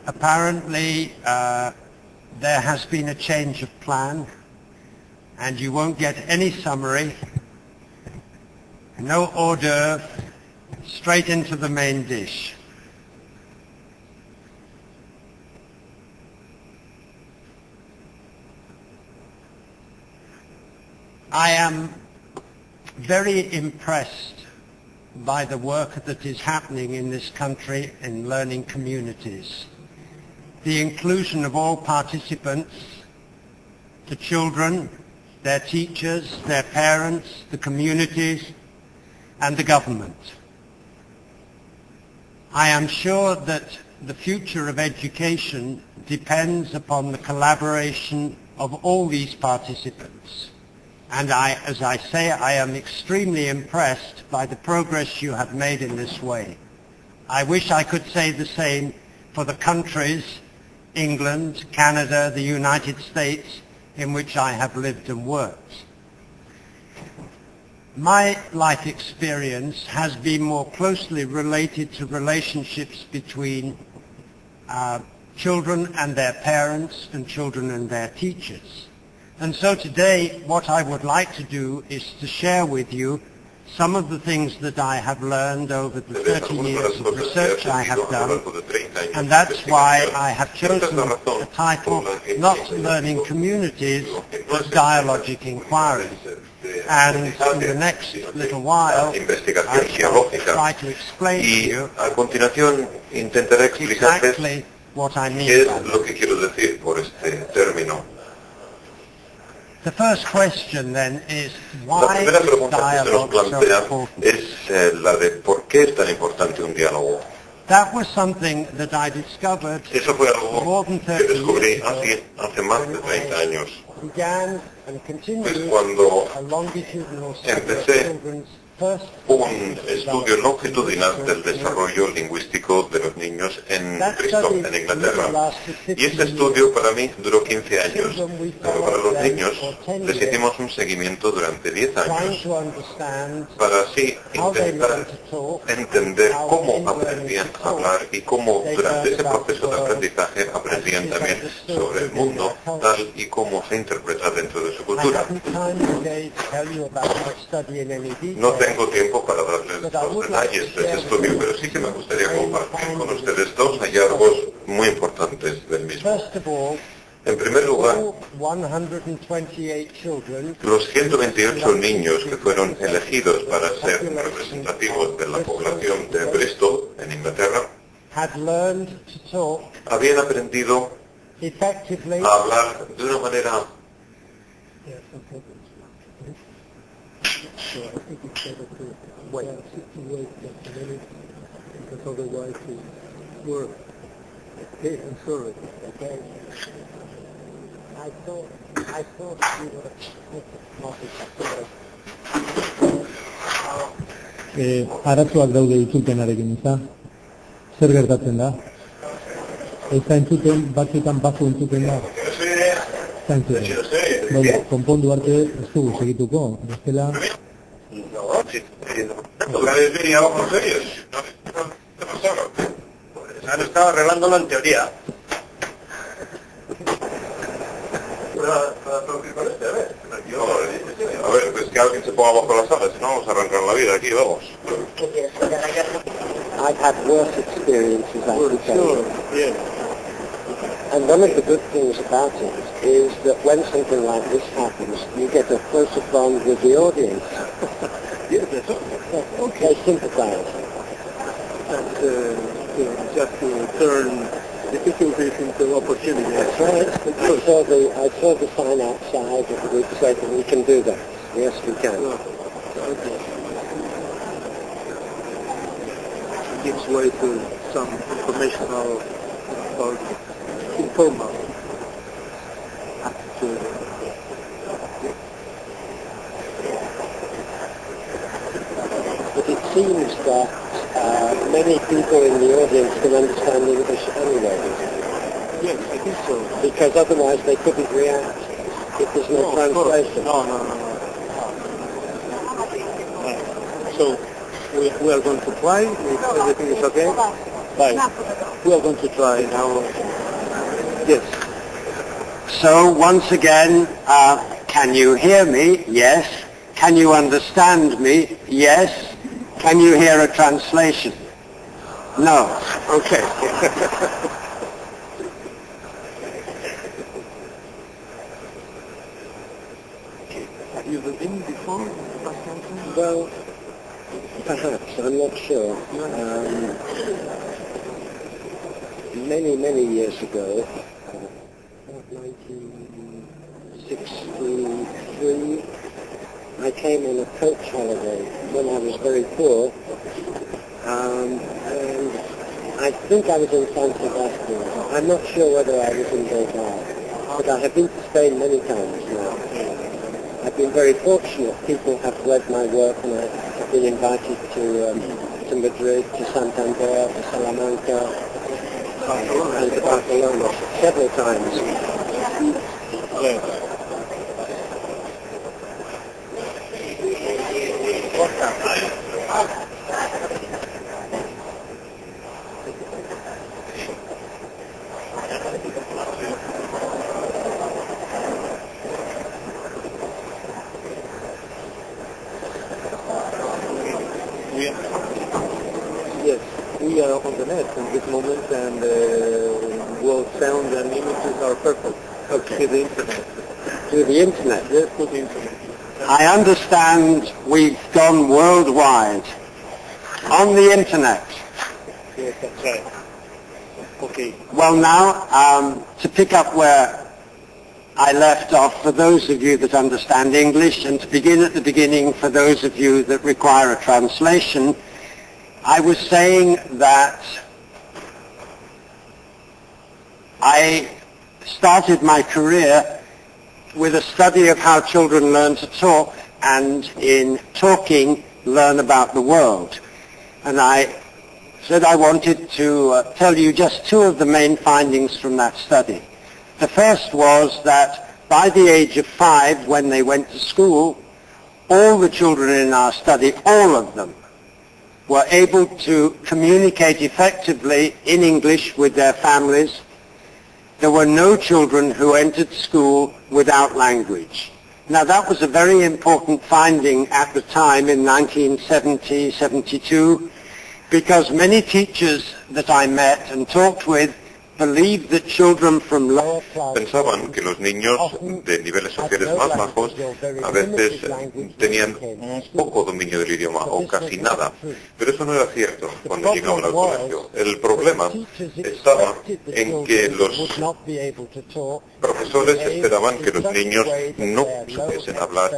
Apparently, there has been a change of plan, and you won't get any summary, no hors d'oeuvre, straight into the main dish. I am very impressed by the work that is happening in this country in learning communities. The inclusion of all participants, the children, their teachers, their parents, the communities, and the government. I am sure that the future of education depends upon the collaboration of all these participants. And as I say, I am extremely impressed by the progress you have made in this way. I wish I could say the same for the countries, England, Canada, the United States, in which I have lived and worked. My life experience has been more closely related to relationships between children and their parents and children and their teachers. And so today, what I would like to do is to share with you some of the things that I have learned over the 30 years of research I have done, and that's why I have chosen the title, not Learning Communities, but Dialogic Inquiry. And in the next little while, I shall try to explain to you exactly what I mean by that. The first question then is, why is dialogue so important? That was something that I discovered more than 30 years ago. Began and continued a longitudinal study of children's first un estudio longitudinal del desarrollo lingüístico de los niños en Bristol, en Inglaterra. Y este estudio para mí duró 15 años, pero para los niños les hicimos un seguimiento durante 10 años para así intentar entender cómo aprendían a hablar y cómo durante ese proceso de aprendizaje aprendían también sobre el mundo tal y como se interpreta dentro de su cultura. No tengo tiempo para darles los detalles de ese estudio, pero sí que me gustaría compartir con ustedes dos hallazgos muy importantes del mismo. En primer lugar, los 128 niños que fueron elegidos para ser representativos de la población de Bristol, en Inglaterra, habían aprendido a hablar de una manera So I think it's better to wait just a minute, because otherwise it works. Okay, I'm sorry. Okay. I thought you were arazoak daude itzulpenarekin, ezta? Zer gertatzen da? Ez da entzuten, batzuetan bajo entzuten da? Ez da entzuten. Bueno, konpondu arte ez dugu segituko, bestela... No, lo que habéis venido con ellos. ¿Qué pasó? Se han estado arreglándolo en teoría. A ver, pues que alguien se ponga bajo la sala, si no vamos a arrancar la vida aquí, vamos. I've had worse experiences, I can tell you. Yeah. And one of the good things about it is that when something like this happens, you get a closer bond with the audience. Yes, that's all. Okay. They sympathize. And just to turn difficulties into opportunities. That's right. I saw the sign outside which said that we can do that. Yes, we can. Okay. Gives way to some informational or informal attitude. But it seems that many people in the audience can understand English anyway. Yes, I think so. Because otherwise they couldn't react if there's no translation. No. So we are going to try if everything is okay. Bye. We are going to try now. Yes. So once again, can you hear me? Yes. Can you understand me? Yes. Can you hear a translation? No. Okay. Have you been before? Well, perhaps, I'm not sure. Many years ago, 1963, I came on a coach holiday when I was very poor, and I think I was in San Sebastian. I'm not sure whether I was in Bilbao, but I have been to Spain many times now. I've been very fortunate. People have read my work, and I have been invited to Madrid, to Santander, to Salamanca, and to Barcelona several times. Yes, we are on the net in this moment, and both sound and images are perfect. Okay. To the internet. To the internet. Yes, to the internet. I understand we've gone worldwide on the internet. Yes, that's right. Okay. Well now, to pick up where I left off, for those of you that understand English, and to begin at the beginning for those of you that require a translation, I was saying that I started my career with a study of how children learn to talk, and in talking, learn about the world. And I said I wanted to tell you just two of the main findings from that study. The first was that by the age of 5, when they went to school, all the children in our study, all of them, were able to communicate effectively in English with their families. There were no children who entered school without language. Now that was a very important finding at the time in 1970, 72, because many teachers that I met and talked with believed that children from lower class pensaban que los niños de niveles sociales más bajos a veces tenían un poco dominio del idioma o casi nada, pero eso no era cierto cuando llegaban al colegio. El problema estaba en que los profesores esperaban que los niños no supiesen hablar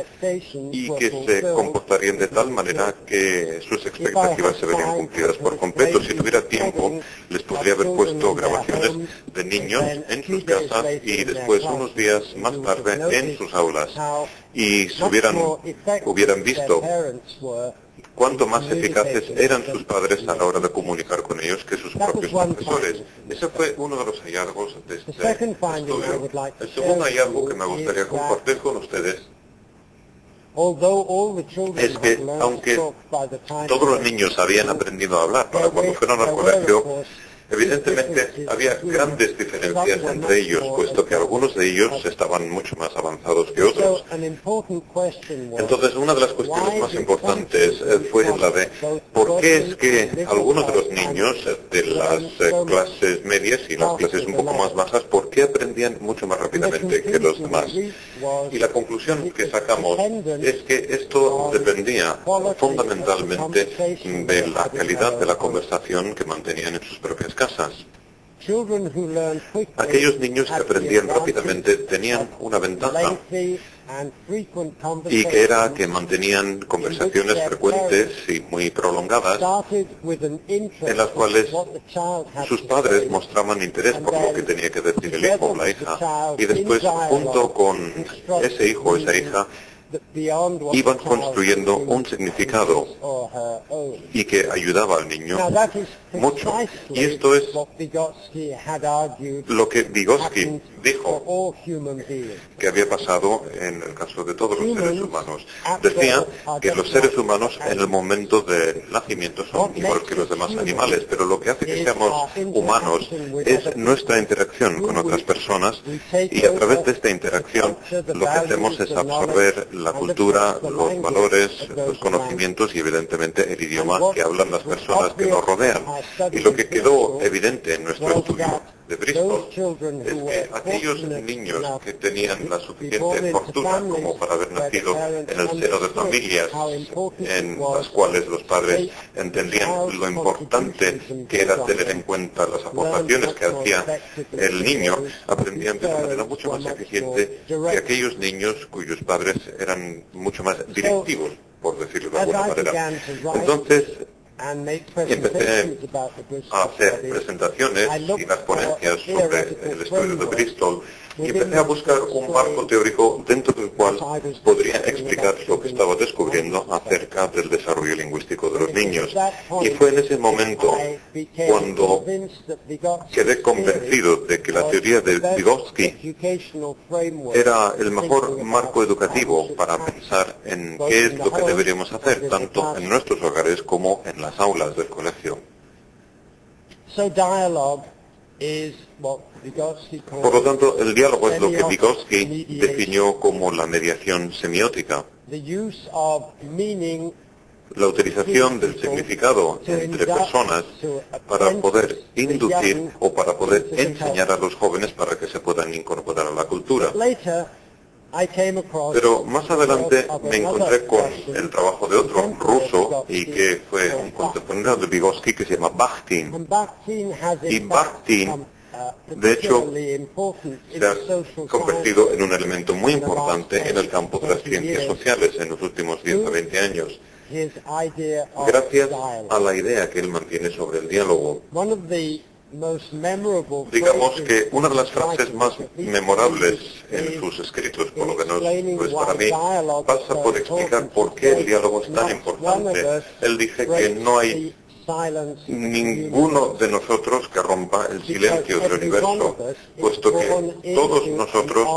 y que se comportarían de tal manera que sus expectativas se verían cumplidas por completo. Si tuviera tiempo, les podría haber puesto grabaciones de niños en sus casas y después unos días más tarde en sus aulas, y si hubieran visto cuánto más eficaces eran sus padres a la hora de comunicar con ellos que sus propios profesores. Ese fue uno de los hallazgos de este estudio. El segundo hallazgo que me gustaría compartir con ustedes es que, aunque todos los niños habían aprendido a hablar para cuando fueron al colegio, evidentemente había grandes diferencias entre ellos, puesto que algunos de ellos estaban mucho más avanzados que otros. Entonces, una de las cuestiones más importantes fue la de por qué es que algunos de los niños de las clases medias y las clases un poco más bajas, por qué aprendían mucho más rápidamente que los demás. Y la conclusión que sacamos es que esto dependía fundamentalmente de la calidad de la conversación que mantenían en sus propias casas. Aquellos niños que aprendían rápidamente tenían una ventaja, y que era que mantenían conversaciones frecuentes y muy prolongadas en las cuales sus padres mostraban interés por lo que tenía que decir el hijo o la hija, y después junto con ese hijo o esa hija iban construyendo un significado y que ayudaba al niño mucho. Y esto es lo que Vygotsky dijo que había pasado en el caso de todos los seres humanos. Decía que los seres humanos en el momento del nacimiento son igual que los demás animales, pero lo que hace que seamos humanos es nuestra interacción con otras personas, y a través de esta interacción lo que hacemos es absorber la cultura, los valores, los conocimientos y evidentemente el idioma que hablan las personas que nos rodean. Y lo que quedó evidente en nuestro estudio de Bristol es que aquellos niños que tenían la suficiente fortuna como para haber nacido en el seno de familias en las cuales los padres entendían lo importante que era tener en cuenta las aportaciones que hacía el niño, aprendían de una manera mucho más eficiente que aquellos niños cuyos padres eran mucho más directivos, por decirlo de alguna manera. Entonces, empecé a hacer presentaciones y las ponencias sobre el estudio de Bristol y empecé a buscar un marco teórico dentro del cual podría explicar lo que estaba descubriendo acerca del desarrollo lingüístico de los niños. Y fue en ese momento cuando quedé convencido de que la teoría de Vygotsky era el mejor marco educativo para pensar en qué es lo que deberíamos hacer, tanto en nuestros hogares como en las aulas del colegio. Por lo tanto, el diálogo es lo que Vygotsky definió como la mediación semiótica, la utilización del significado entre personas para poder inducir o para poder enseñar a los jóvenes para que se puedan incorporar a la cultura. Pero más adelante me encontré con el trabajo de otro ruso y que fue un contemporáneo de Vygotsky que se llama Bakhtin. Y Bakhtin, de hecho, se ha convertido en un elemento muy importante en el campo de las ciencias sociales en los últimos 10 a 20 años, gracias a la idea que él mantiene sobre el diálogo. Digamos que una de las frases más memorables en sus escritos, por lo menos pues para mí, pasa por explicar por qué el diálogo es tan importante. Él dice que no hay ninguno de nosotros que rompa el silencio del universo, puesto que todos nosotros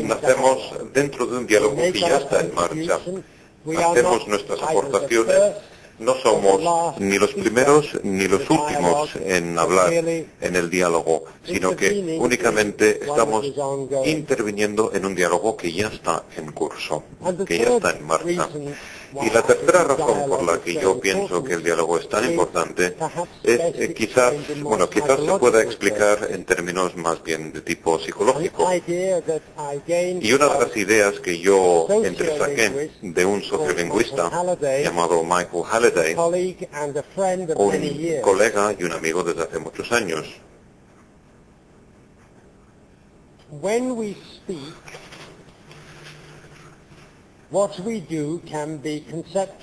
nacemos dentro de un diálogo que ya está en marcha. Hacemos nuestras aportaciones. No somos ni los primeros ni los últimos en hablar en el diálogo, sino que únicamente estamos interviniendo en un diálogo que ya está en curso, que ya está en marcha. Y la tercera razón por la que yo pienso que el diálogo es tan importante es quizás se pueda explicar en términos más bien de tipo psicológico. Y una de las ideas que yo entresaqué de un sociolingüista llamado Michael Halliday, un colega y un amigo desde hace muchos años.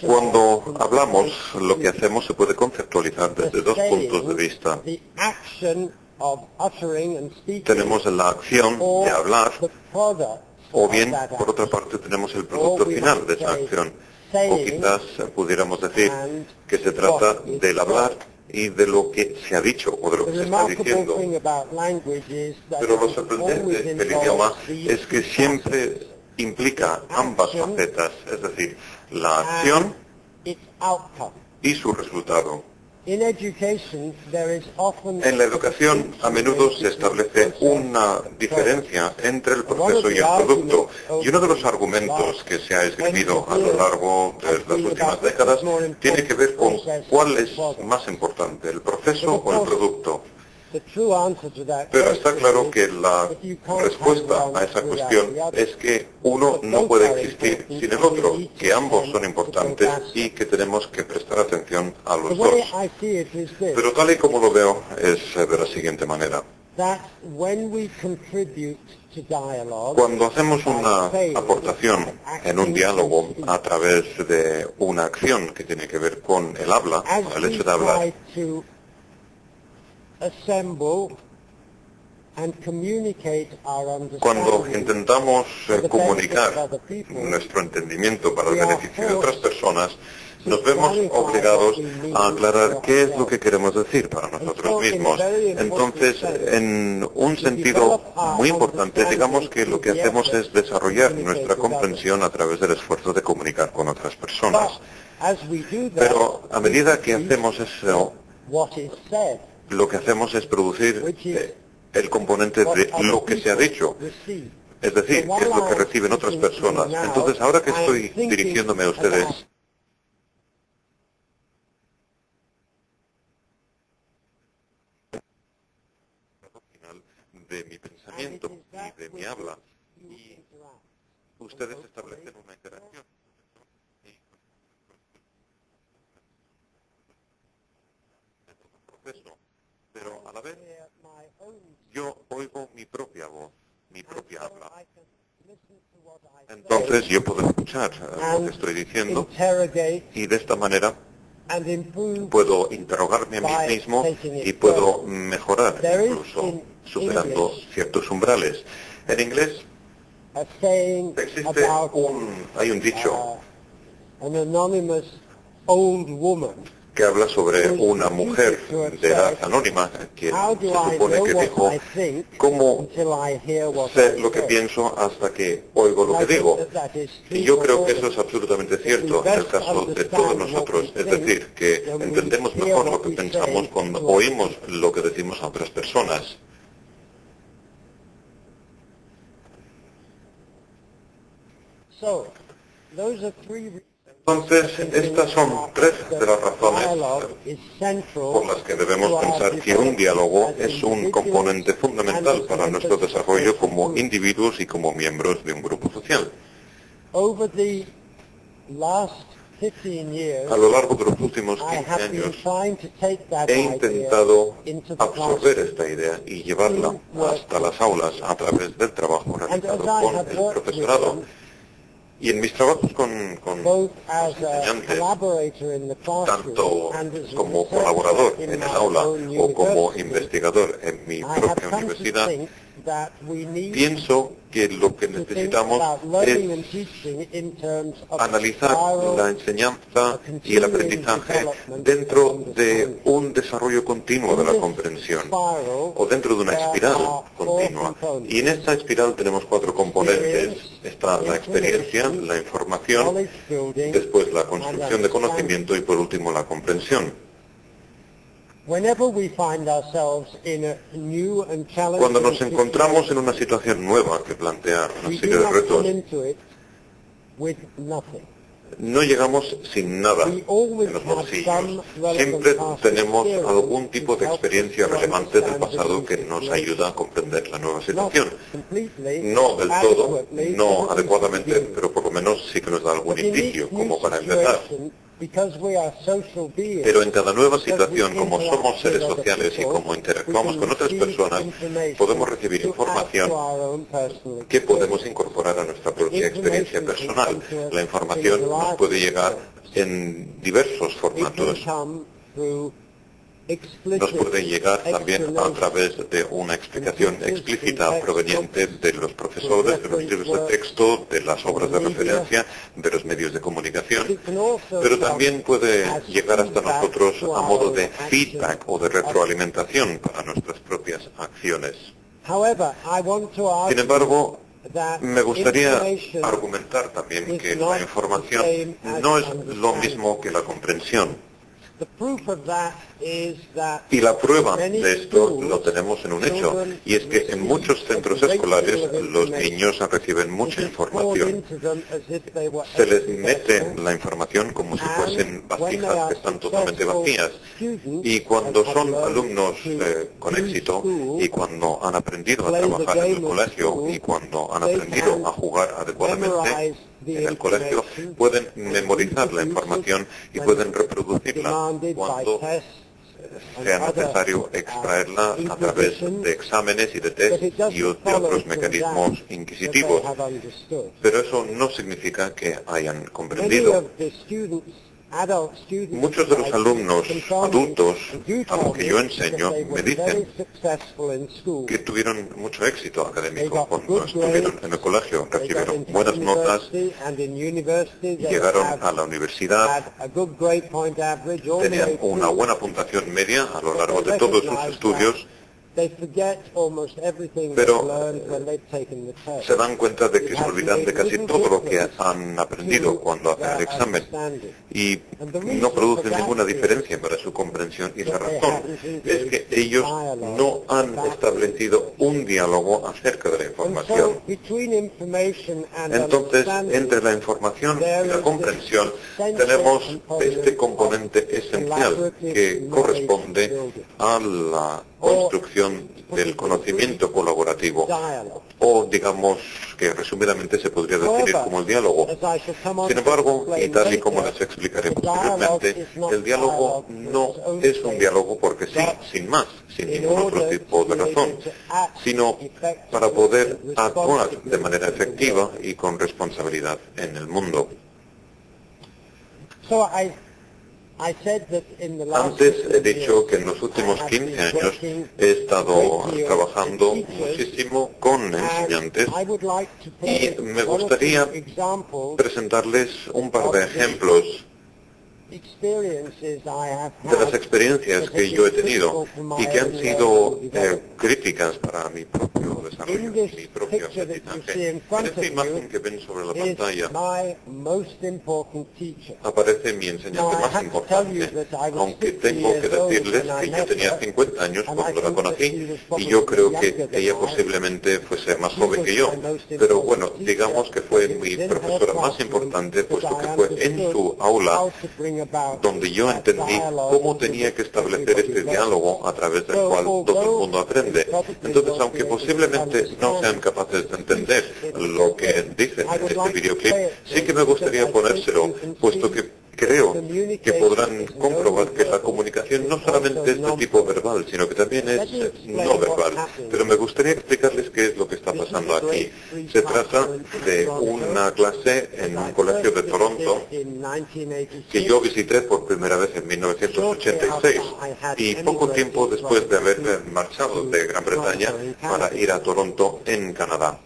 Cuando hablamos, lo que hacemos se puede conceptualizar desde dos puntos de vista. Tenemos la acción de hablar, o bien, por otra parte, tenemos el producto final de esa acción. O quizás pudiéramos decir que se trata del hablar y de lo que se ha dicho o de lo que se está diciendo. Pero lo sorprendente del idioma es que siempre implica ambas facetas, es decir, la acción y su resultado. En la educación a menudo se establece una diferencia entre el proceso y el producto, y uno de los argumentos que se ha esgrimido a lo largo de las últimas décadas tiene que ver con cuál es más importante, el proceso o el producto. Pero está claro que la respuesta a esa cuestión es que uno no puede existir sin el otro, que ambos son importantes y que tenemos que prestar atención a los dos. Pero tal y como lo veo es de la siguiente manera. Cuando hacemos una aportación en un diálogo a través de una acción que tiene que ver con el habla, con el hecho de hablar, Cuando intentamos comunicar nuestro entendimiento para el beneficio de otras personas, nos vemos obligados a aclarar qué es lo que queremos decir para nosotros mismos. Entonces, en un sentido muy importante, digamos que lo que hacemos es desarrollar nuestra comprensión a través del esfuerzo de comunicar con otras personas. Pero a medida que hacemos eso, lo que hacemos es producir el componente de lo que se ha dicho. Es decir, qué es lo que reciben otras personas. Entonces, ahora que estoy dirigiéndome a ustedes, de mi pensamiento y de mi habla, y ustedes establecen una interacción. Pero a la vez yo oigo mi propia voz, mi propia habla. Entonces yo puedo escuchar lo que estoy diciendo y de esta manera puedo interrogarme a mí mismo y puedo mejorar, incluso superando ciertos umbrales. En inglés hay un dicho que habla sobre una mujer de edad anónima, quien se supone que dijo: ¿cómo sé lo que pienso hasta que oigo lo que digo? Y yo creo que eso es absolutamente cierto en el caso de todos nosotros, es decir, que entendemos mejor lo que pensamos cuando oímos lo que decimos a otras personas. Entonces, estas son tres de las razones por las que debemos pensar que un diálogo es un componente fundamental para nuestro desarrollo como individuos y como miembros de un grupo social. A lo largo de los últimos 15 años he intentado absorber esta idea y llevarla hasta las aulas a través del trabajo realizado con el profesorado. Y en mis trabajos con los estudiantes, tanto como colaborador en el aula o como investigador en mi propia universidad, pienso que lo que necesitamos es analizar la enseñanza y el aprendizaje dentro de un desarrollo continuo de la comprensión, o dentro de una espiral continua. Y en esta espiral tenemos cuatro componentes. Está la experiencia, la información, después la construcción de conocimiento y por último la comprensión. Cuando nos encontramos en una situación nueva que plantea una serie de retos, no llegamos sin nada en los bolsillos. Siempre tenemos algún tipo de experiencia relevante del pasado que nos ayuda a comprender la nueva situación. No del todo, no adecuadamente, pero por lo menos sí que nos da algún indicio, como para empezar. Pero en cada nueva situación, como somos seres sociales y como interactuamos con otras personas, podemos recibir información que podemos incorporar a nuestra propia experiencia personal. La información nos puede llegar en diversos formatos. Nos puede llegar también a través de una explicación explícita proveniente de los profesores, de los libros de texto, de las obras de referencia, de los medios de comunicación, pero también puede llegar hasta nosotros a modo de feedback o de retroalimentación para nuestras propias acciones. Sin embargo, me gustaría argumentar también que la información no es lo mismo que la comprensión. Y la prueba de esto lo tenemos en un hecho, y es que en muchos centros escolares los niños reciben mucha información. Se les mete la información como si fuesen vasijas que están totalmente vacías. Y cuando son alumnos con éxito, y cuando han aprendido a trabajar en el colegio, y cuando han aprendido a jugar adecuadamente en el colegio, pueden memorizar la información y pueden reproducirla cuando sea necesario extraerla a través de exámenes y de test y de otros mecanismos inquisitivos. Pero eso no significa que hayan comprendido. Muchos de los alumnos adultos a los que yo enseño me dicen que tuvieron mucho éxito académico cuando estuvieron en el colegio, recibieron buenas notas, llegaron a la universidad, tenían una buena puntuación media a lo largo de todos sus estudios, pero se dan cuenta de que se olvidan de casi todo lo que han aprendido cuando hacen el examen y no producen ninguna diferencia para su comprensión, y la razón es que ellos no han establecido un diálogo acerca de la información. Entonces, entre la información y la comprensión tenemos este componente esencial que corresponde a la construcción del conocimiento colaborativo, o digamos que resumidamente se podría definir como el diálogo. Sin embargo, y tal y como les explicaré posteriormente, el diálogo no es un diálogo porque sí, sin más, sin ningún otro tipo de razón, sino para poder actuar de manera efectiva y con responsabilidad en el mundo. Antes he dicho que en los últimos 15 años he estado trabajando muchísimo con enseñantes y me gustaría presentarles un par de ejemplos de las experiencias que yo he tenido y que han sido críticas para mi propio desarrollo, mi propio aprendizaje. En esta imagen que ven sobre la pantalla aparece mi enseñante más importante, aunque tengo que decirles que yo tenía 50 años cuando la conocí y yo creo que ella posiblemente fuese más joven que yo, pero bueno, digamos que fue mi profesora más importante, puesto que fue en su aula donde yo entendí cómo tenía que establecer este diálogo a través del cual todo el mundo aprende. Entonces, aunque posiblemente no sean capaces de entender lo que dicen en este videoclip, sí que me gustaría ponérselo, puesto que creo que podrán comprobar que la comunicación no solamente es de tipo verbal, sino que también es no verbal. Pero me gustaría explicarles qué es lo que está pasando aquí. Se trata de una clase en un colegio de Toronto que yo visité por primera vez en 1986 y poco tiempo después de haber marchado de Gran Bretaña para ir a Toronto en Canadá.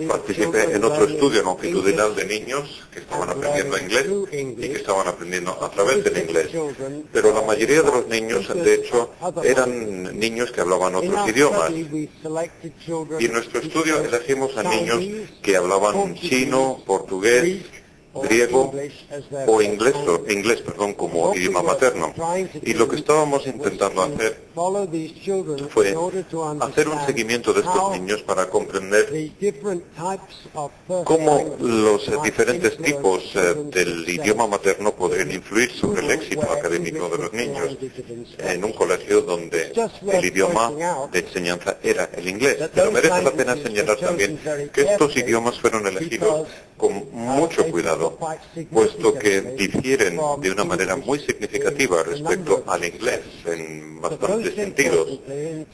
Participé en otro estudio longitudinal de niños que estaban aprendiendo inglés y que estaban aprendiendo a través del inglés. Pero la mayoría de los niños, de hecho, eran niños que hablaban otros idiomas. Y en nuestro estudio elegimos a niños que hablaban chino, portugués, griego o inglés como idioma materno. Y lo que estábamos intentando hacer fue hacer un seguimiento de estos niños para comprender cómo los diferentes tipos del idioma materno podrían influir sobre el éxito académico de los niños en un colegio donde el idioma de enseñanza era el inglés. Pero merece la pena señalar también que estos idiomas fueron elegidos con mucho cuidado, puesto que difieren de una manera muy significativa respecto al inglés en bastantes sentidos.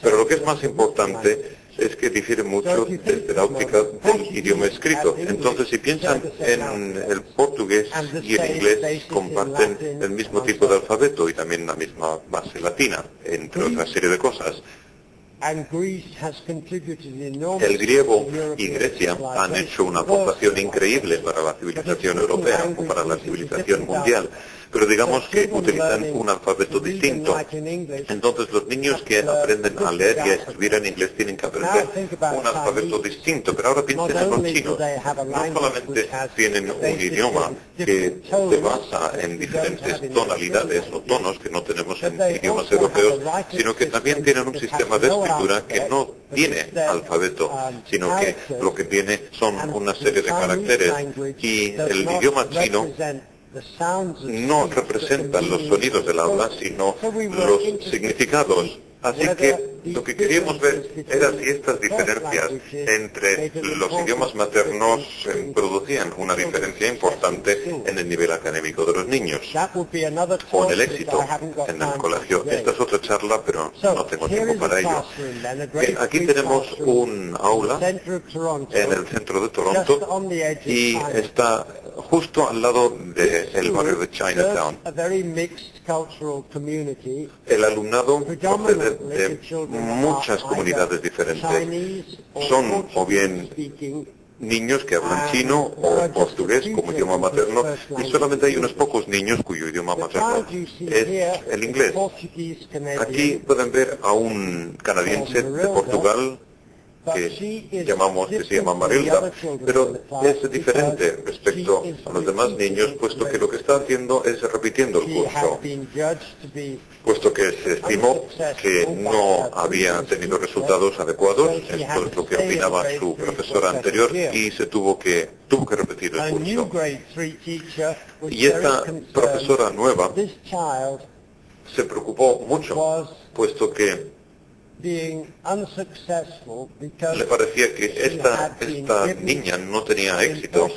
Pero lo que es más importante es que difiere mucho desde la óptica del idioma escrito. Entonces, si piensan en el portugués y el inglés, comparten el mismo tipo de alfabeto y también la misma base latina, entre otra serie de cosas. El griego y Grecia han hecho una aportación increíble para la civilización europea o para la civilización mundial, pero digamos que utilizan un alfabeto distinto. Entonces los niños que aprenden a leer y a escribir en inglés tienen que aprender un alfabeto distinto. Pero ahora piensen en los chinos. No solamente tienen un idioma que se basa en diferentes tonalidades o tonos que no tenemos en idiomas europeos, sino que también tienen un sistema de escritura que no tiene alfabeto, sino que lo que tiene son una serie de caracteres. Y el idioma chino no representan los sonidos del habla, sino los significados Así que lo que queríamos ver era si estas diferencias entre los idiomas maternos producían una diferencia importante en el nivel académico de los niños o en el éxito en el colegio. Esta es otra charla, pero no tengo tiempo para ello. Bien, aquí tenemos un aula en el centro de Toronto y está justo al lado del barrio de Chinatown. El alumnado procede de muchas comunidades diferentes. Son o bien niños que hablan chino o portugués como idioma materno y solamente hay unos pocos niños cuyo idioma materno es el inglés. Aquí pueden ver a un canadiense de Portugal que se llama Marilda, pero es diferente respecto a los demás niños, puesto que lo que está haciendo es repitiendo el curso, puesto que se estimó que no había tenido resultados adecuados, esto es lo que opinaba su profesora anterior, y se tuvo que repetir el curso. Y esta profesora nueva se preocupó mucho, puesto que le parecía que esta niña no tenía éxito,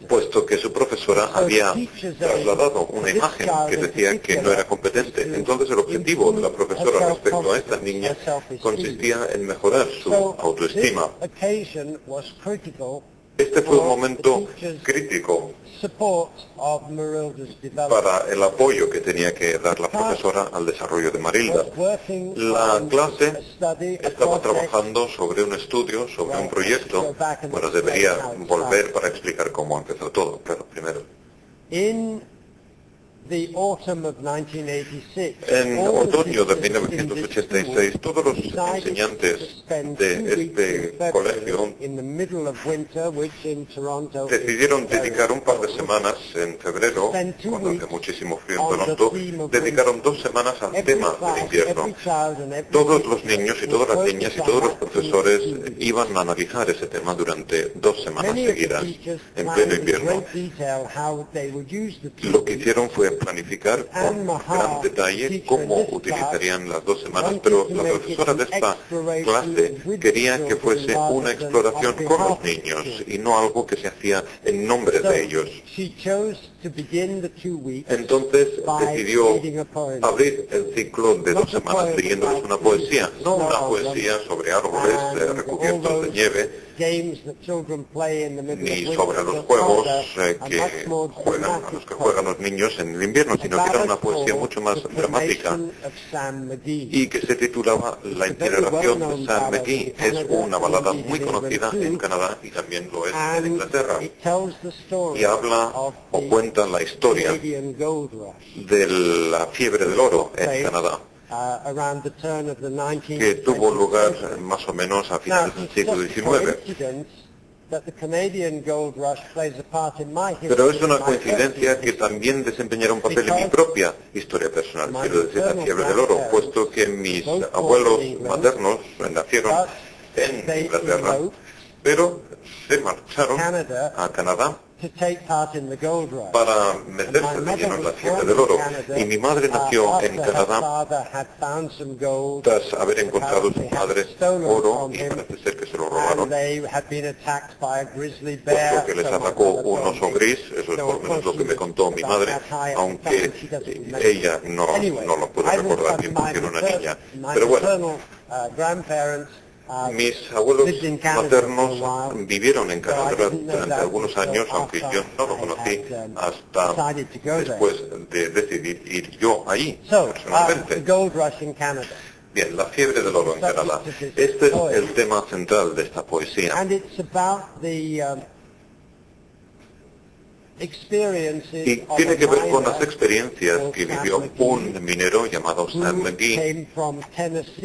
puesto que su profesora había trasladado una imagen que decía que no era competente. Entonces el objetivo de la profesora respecto a esta niña consistía en mejorar su autoestima. Este fue un momento crítico para el apoyo que tenía que dar la profesora al desarrollo de Marilda. La clase estaba trabajando sobre un estudio, sobre un proyecto. Bueno, debería volver para explicar cómo empezó todo, claro, primero. En otoño de 1986, todos los enseñantes de este colegio decidieron dedicar un par de semanas en febrero, cuando hace muchísimo frío en Toronto, dedicaron 2 semanas al tema del invierno. Todos los niños y todas las niñas y todos los profesores iban a analizar ese tema durante 2 semanas seguidas, en pleno invierno. Lo que hicieron fue planificar con gran detalle cómo utilizarían las 2 semanas, pero la profesora de esta clase quería que fuese una exploración con los niños y no algo que se hacía en nombre de ellos. Entonces decidió abrir el ciclo de 2 semanas leyéndoles una poesía, no una poesía sobre árboles recubiertos de nieve, ni sobre los juegos a los que juegan los niños en el invierno, sino que era una poesía mucho más dramática y que se titulaba La incineración de Sam McGee. Es una balada muy conocida en Canadá y también lo es en Inglaterra, y habla o cuenta la historia de la fiebre del oro en Canadá, que tuvo lugar más o menos a finales del siglo XIX. Pero es una coincidencia que también desempeñara un papel en mi propia historia personal, quiero decir, la fiebre del oro, puesto que mis abuelos maternos nacieron en Inglaterra, pero se marcharon a Canadá para meterse de lleno en la fiebre del oro. Y mi madre nació en Canadá tras haber encontrado a su padre oro, y parece ser que se lo robaron, puesto que les atacó un oso gris. Eso es por lo menos lo que me contó mi madre, aunque ella no lo puede recordar bien porque era una niña. Pero bueno, mis abuelos maternos vivieron en Canadá durante algunos años, aunque yo no lo conocí hasta después de decidir ir yo allí, personalmente. Bien, la fiebre del oro en Canadá. Este es el tema central de esta poesía. Y tiene que ver con las experiencias que vivió un minero llamado Sam McGee,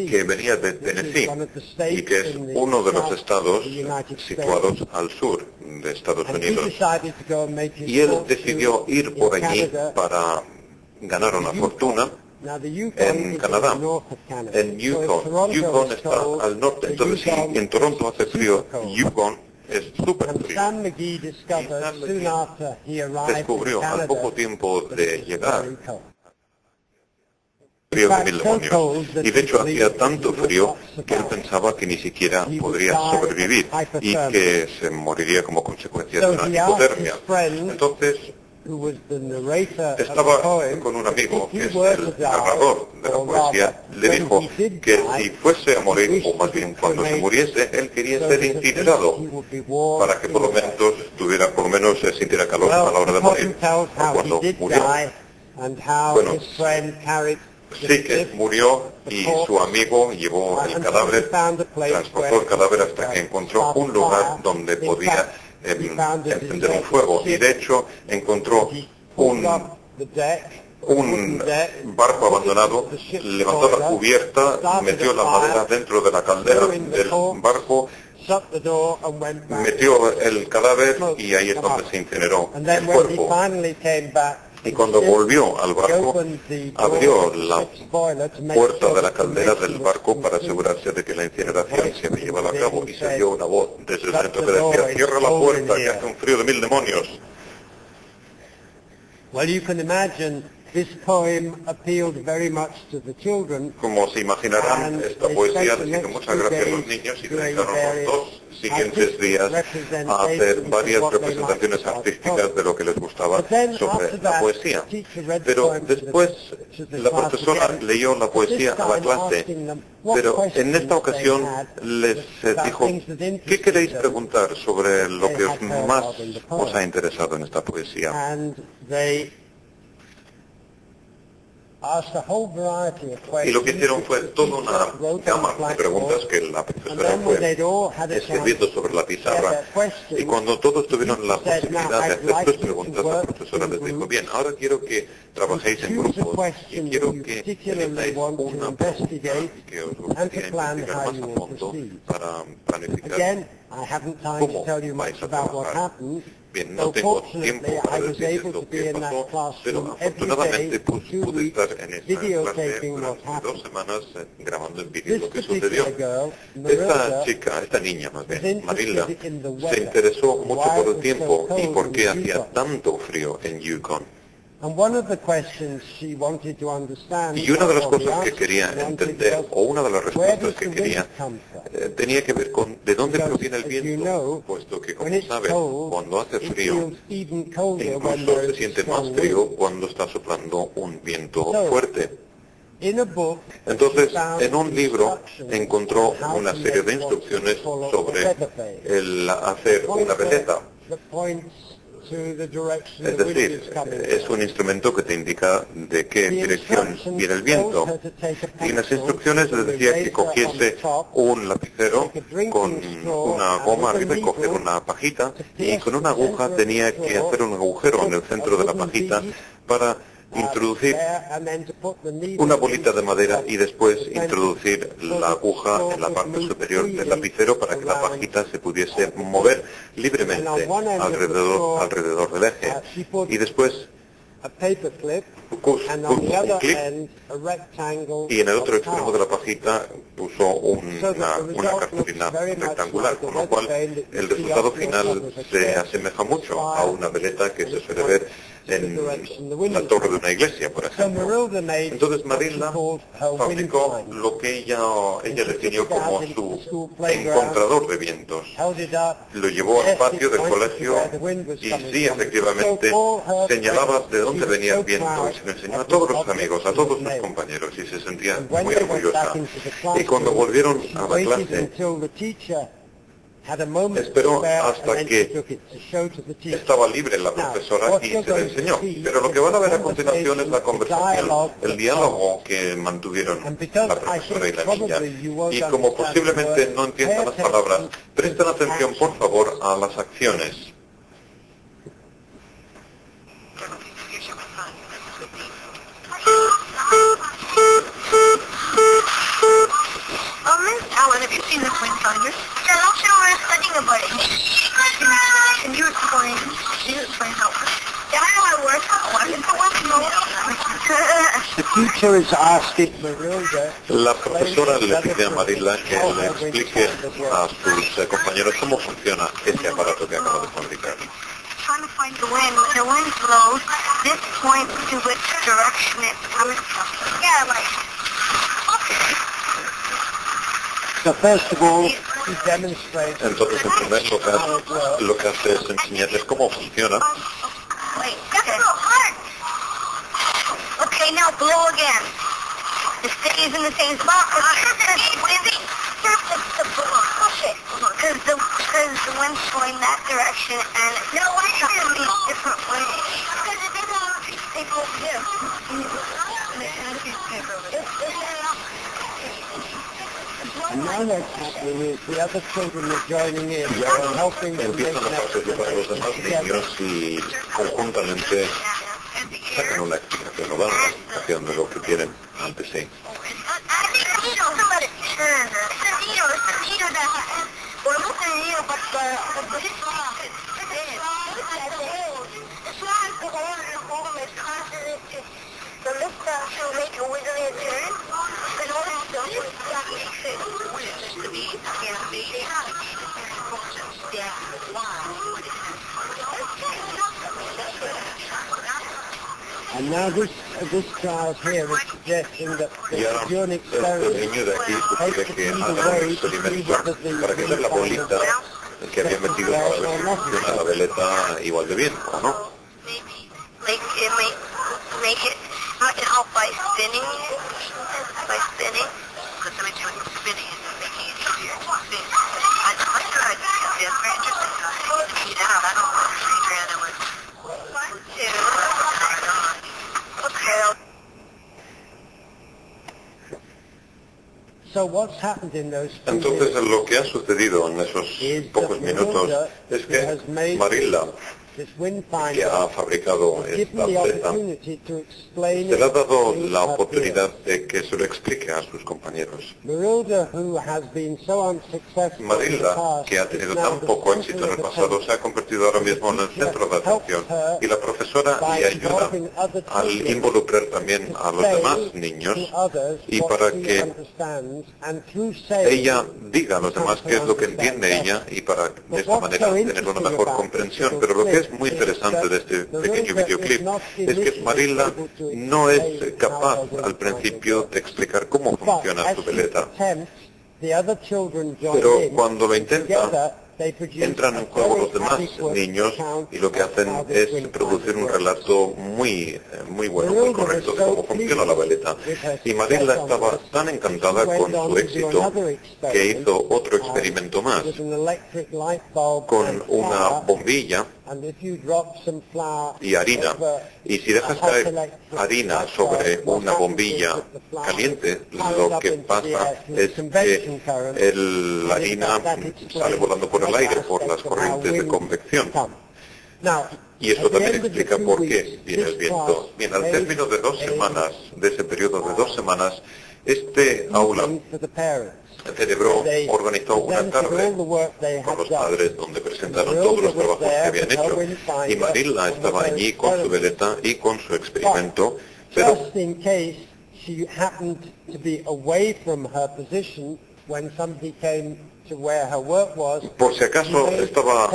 que venía de Tennessee y que es uno de los estados situados al sur de Estados Unidos. Y él decidió ir por allí para ganar una fortuna en Canadá, en Yukon. Yukon está al norte, entonces si en Toronto hace frío, Yukon es súper frío. Sam McGee descubrió al poco tiempo de llegar frío de 1000 demonios. Y de hecho hacía tanto frío que él pensaba que ni siquiera podría sobrevivir y que se moriría como consecuencia de una hipotermia. Entonces estaba con un amigo que es el narrador de la poesía, le dijo que si fuese a morir, o más bien cuando se muriese, él quería ser incinerado para que por lo menos se sintiera calor a la hora de morir, o cuando murió. Bueno, sí que murió y su amigo llevó el cadáver, transportó el cadáver hasta que encontró un lugar donde podía encender un fuego, y de hecho encontró un barco abandonado, levantó la cubierta, metió la madera dentro de la caldera del barco, metió el cadáver y ahí es donde se incineró el cuerpo. Y cuando volvió al barco, abrió la puerta de la caldera del barco para asegurarse de que la incineración se había llevado a cabo, y se oyó una voz desde el centro que decía: cierra la puerta, que hace un frío de 1000 demonios. Como se imaginarán, esta poesía les hizo muchas gracias a los niños y dedicaron los 2 siguientes días a hacer varias representaciones artísticas de lo que les gustaba sobre la poesía. Pero después la profesora leyó la poesía a la clase, pero en esta ocasión les dijo: ¿qué queréis preguntar sobre lo que más os ha interesado en esta poesía? Y lo que hicieron fue toda una gama de preguntas que la profesora fue escribiendo sobre la pizarra, y cuando todos tuvieron la posibilidad de hacer 2 preguntas, la profesora les dijo: bien, ahora quiero que trabajéis en grupos y quiero que elijáis una pregunta que os gustaría investigar más a fondo para planificar cómo vais a trabajar. Bien, no tengo tiempo para decirles lo que pasó, pero afortunadamente pude estar en esta clase durante 2 semanas grabando en vídeo lo que sucedió. Esta niña más bien, Marilla, se interesó mucho por el tiempo y por qué hacía tanto frío en Yukon. Y una de las cosas que quería entender, o una de las respuestas que quería, tenía que ver con de dónde proviene el viento, puesto que, como saben, cuando hace frío, incluso se siente más frío cuando está soplando un viento fuerte. Entonces, en un libro encontró una serie de instrucciones sobre el hacer una veleta. Es decir, es un instrumento que te indica de qué dirección viene el viento. Y en las instrucciones les decía que cogiese un lapicero con una goma arriba y coger una pajita, y con una aguja tenía que hacer un agujero en el centro de la pajita para introducir una bolita de madera y después introducir la aguja en la parte superior del lapicero para que la pajita se pudiese mover libremente alrededor del eje. Y después puso un clip, y en el otro extremo de la pajita puso una cartulina rectangular, con lo cual el resultado final se asemeja mucho a una veleta que se suele ver en la torre de una iglesia, por ejemplo. Entonces Marilla fabricó lo que ella definió como su encontrador de vientos. Lo llevó al patio del colegio y sí, efectivamente, señalaba de dónde venía el viento y se lo enseñó a todos los amigos, a todos sus compañeros, y se sentía muy orgullosa. Y cuando volvieron a la clase, esperó hasta que estaba libre la profesora y se le enseñó. Pero lo que van a ver a continuación es la conversación, el diálogo que mantuvieron la profesora y la niña. Y como posiblemente no entiendan las palabras, presten atención por favor a las acciones. Miss Allen, have you seen this Windfinder? Yeah, last year we were studying about it. Can you explain how it works? Yeah, I know how it works. Why does it work? La profesora le pide a Marilla que le explique a sus compañeros cómo funciona este aparato que acaba de fabricar. trying to find the wind. When the wind blows, this points to which direction it's coming from. Yeah, like, okay. So first of all, he demonstrates. Entonces, en primer lugar, lo que hace es enseñarles cómo funciona. Wait, that's so hard. Okay, now blow again. It stays in the same spot. Because the wind's going that direction, and no, it's going to be different ways. Because it doesn't they both do. And now what's happening is the other children are joining in and helping to make Empiezan a participar los demás niños y conjuntamente sacan una explicación o dan una explicación de lo que tienen ante sí. And now this child here is suggesting that do an experiment, take the key away to see whether para que vean la bolita que había metido para ver si funciona la veleta igual de bien, ¿o no? Make it help by spinning it, by spinning. Because then it's spinning and making it easier to spin. I tried to see it's very interesting to see it out. I don't know if Adriana was 1, 2, okay. So what's happened in those few Entonces minutes lo que ha sucedido en esos pocos minutos es que Marilla, que ha fabricado esta pieza, se le ha dado la oportunidad de que se lo explique a sus compañeros. Marilda, que ha tenido tan poco éxito en el pasado, se ha convertido ahora mismo en el centro de atención y la profesora le ayuda al involucrar también a los demás niños y para que ella diga a los demás qué es lo que entiende ella y para de esta manera tener una mejor comprensión. Pero lo que es muy interesante de este pequeño videoclip es que Marilla no es capaz al principio de explicar cómo funciona su veleta, pero cuando lo intenta entran en juego los demás niños y lo que hacen es producir un relato muy bueno, muy correcto de cómo funciona la veleta. Y Marilla estaba tan encantada con su éxito que hizo otro experimento más con una bombilla y harina. Y si dejas caer harina sobre una bombilla caliente, lo que pasa es que la harina sale volando por el aire por las corrientes de convección. Y eso también explica por qué viene el viento. Bien, al término de 2 semanas, de ese periodo de 2 semanas, este aula organizó una tarde con los padres donde presentaron todos los trabajos que habían hecho. Y Marilla estaba allí con su veleta y con su experimento, pero por si acaso estaba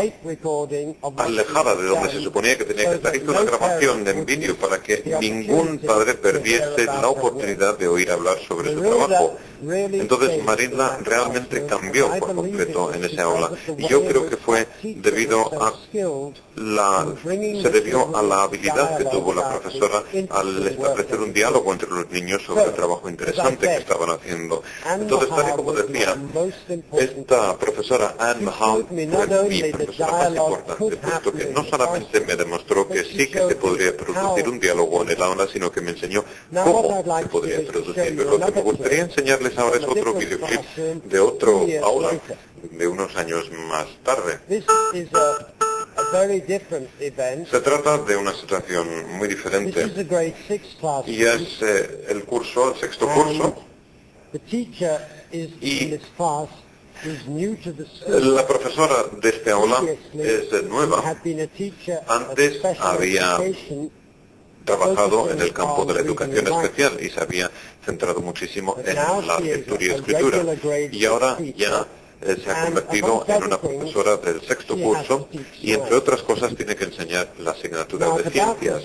alejada de donde se suponía que tenía que estar, hizo una grabación en vídeo para que ningún padre perdiese la oportunidad de oír hablar sobre su trabajo. Entonces Marilla realmente cambió por completo en ese aula. Y yo creo que fue debido a la habilidad que tuvo la profesora al establecer un diálogo entre los niños sobre el trabajo interesante que estaban haciendo. Entonces, tal y como decía, esta profesora Anne Mahal fue mi profesora más importante, puesto que no solamente me demostró que sí que se podría producir un diálogo en el aula, sino que me enseñó cómo se podría producirlo. Lo que me gustaría enseñarles ahora es otro videoclip de otro aula de unos años más tarde. Se trata de una situación muy diferente y es el curso, el 6º curso, y la profesora de este aula es nueva. Antes había trabajado en el campo de la educación especial y se había centrado muchísimo en la lectura y escritura. Y ahora ya se ha convertido en una profesora del 6º curso y, entre otras cosas, tiene que enseñar la asignatura de ciencias.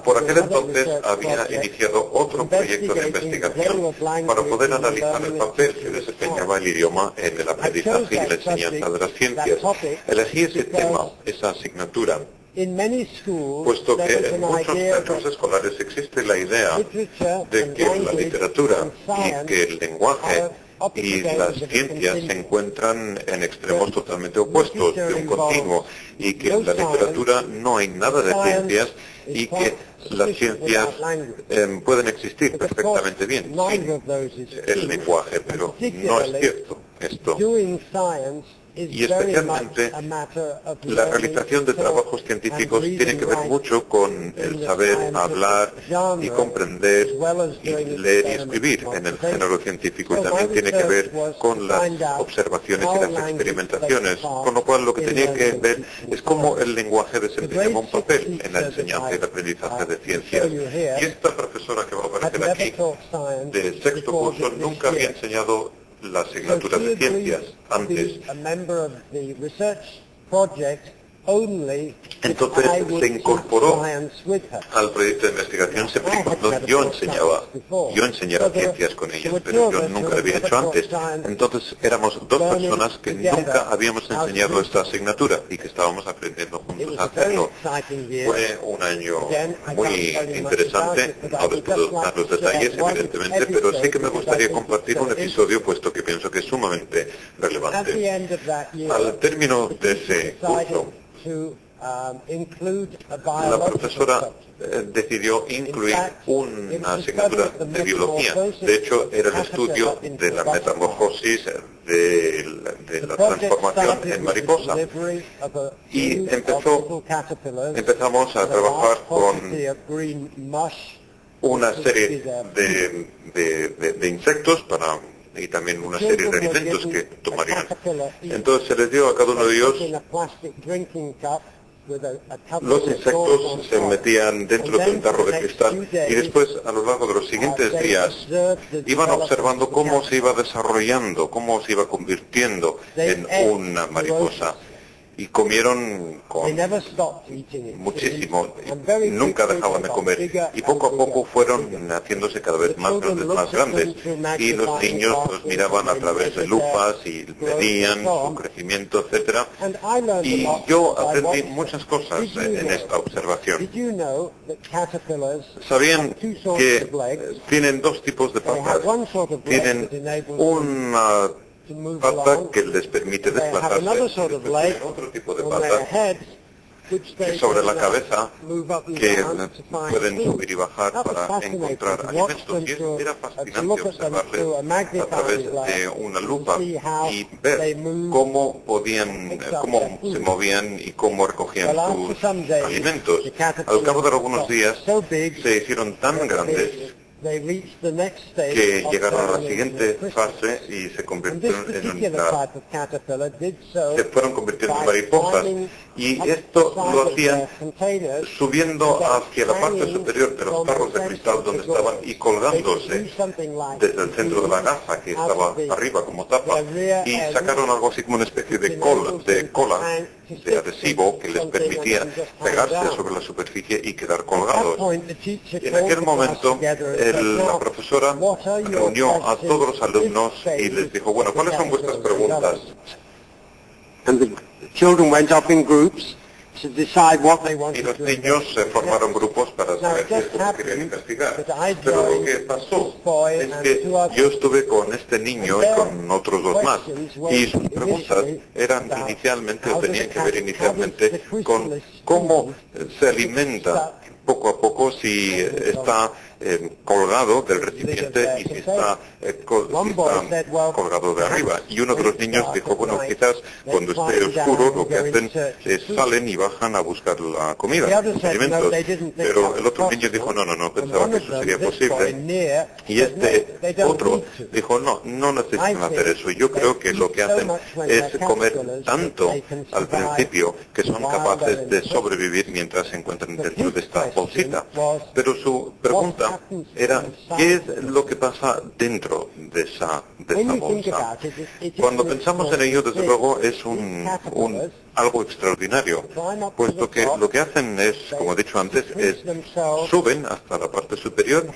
Por aquel entonces había iniciado otro proyecto de investigación para poder analizar el papel que desempeñaba el idioma en el aprendizaje y la enseñanza de las ciencias. Elegí ese tema, esa asignatura, puesto que en muchos centros escolares existe la idea de que la literatura y que el lenguaje y las ciencias se encuentran en extremos totalmente opuestos de un continuo, y que en la literatura no hay nada de ciencias y que las ciencias pueden existir perfectamente bien sin el lenguaje, pero no es cierto esto. Y especialmente la realización de trabajos científicos tiene que ver mucho con el saber hablar y comprender y leer y escribir en el género científico, y también tiene que ver con las observaciones y las experimentaciones, con lo cual lo que tenía que ver es cómo el lenguaje desempeñaba un papel en la enseñanza y el aprendizaje de ciencias. Y esta profesora que va a aparecer aquí, de 6º curso, nunca había enseñado la asignatura de ciencias antes. Entonces se incorporó al proyecto de investigación siempre y cuando yo enseñaba ciencias con ellas, pero yo nunca lo había hecho antes. Entonces éramos dos personas que nunca habíamos enseñado esta asignatura y que estábamos aprendiendo juntos a hacerlo. Fue un año muy interesante, no les puedo dar los detalles evidentemente, pero sí que me gustaría compartir un episodio, puesto que pienso que es sumamente relevante. Al término de ese curso, la profesora decidió incluir una asignatura de biología. De hecho, era el estudio de la metamorfosis de la transformación en mariposa. Y empezamos a trabajar con una serie de insectos y también una serie de alimentos que tomarían. Entonces se les dio a cada uno de ellos, los insectos se metían dentro de un tarro de cristal, y después, a lo largo de los siguientes días, iban observando cómo se iba desarrollando, cómo se iba convirtiendo en una mariposa. Y comieron muchísimo, nunca dejaban de comer, y poco a poco fueron haciéndose cada vez más grandes, y los niños los miraban a través de lupas y medían su crecimiento, etcétera. Y yo aprendí muchas cosas en esta observación. ¿Sabían que tienen dos tipos de patas? Tienen una pata que les permite desplazarse, otro tipo de pata sobre la cabeza que pueden subir y bajar para encontrar alimentos. Y era fascinante observarles a través de una lupa y ver cómo se movían y cómo recogían sus alimentos. Al cabo de algunos días se hicieron tan grandes que llegaron a la siguiente fase y se convirtieron se fueron convirtiendo en mariposas, y esto lo hacían subiendo hacia la parte superior de los tarros de cristal donde estaban y colgándose desde el centro de la gasa que estaba arriba como tapa, y sacaron algo así como una especie de cola de adhesivo que les permitía pegarse sobre la superficie y quedar colgados. En aquel momento la profesora reunió a todos los alumnos y les dijo, bueno, ¿cuáles son vuestras preguntas? Y los niños se formaron grupos para saber qué es lo que querían investigar. Pero lo que pasó es que yo estuve con este niño y con otros dos más, y sus preguntas eran inicialmente, o tenían que ver inicialmente, con cómo se alimenta poco a poco, si está colgado del recipiente y si está colgado de arriba. Y uno de los niños dijo, bueno, quizás cuando esté oscuro lo que hacen es salen y bajan a buscar la comida, los alimentos. Pero el otro niño dijo, no pensaba que eso sería posible. Y este otro dijo, no necesitan hacer eso. Yo creo que lo que hacen es comer tanto al principio que son capaces de sobrevivir mientras se encuentran dentro de esta bolsita. Pero su pregunta era, ¿qué es lo que pasa dentro de esa de esa bolsa. Cuando pensamos en ello, desde luego, es algo extraordinario, puesto que lo que hacen es, como he dicho antes, suben hasta la parte superior,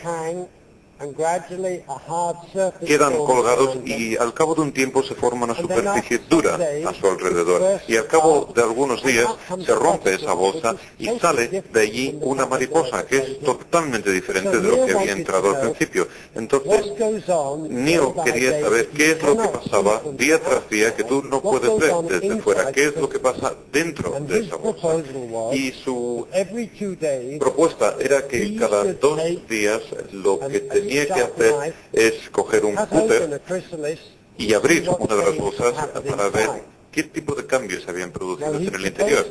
quedan colgados y al cabo de un tiempo se forma una superficie dura a su alrededor. Y al cabo de algunos días se rompe esa bolsa y sale de allí una mariposa que es totalmente diferente de lo que había entrado al principio. Entonces, Neil quería saber qué es lo que pasaba día tras día que tú no puedes ver desde fuera, qué es lo que pasa dentro de esa bolsa. Y su propuesta era que cada 2 días lo que tenía que hacer es coger un cúter y abrir una de las bolsas para ver qué tipo de cambios se habían producido en el interior.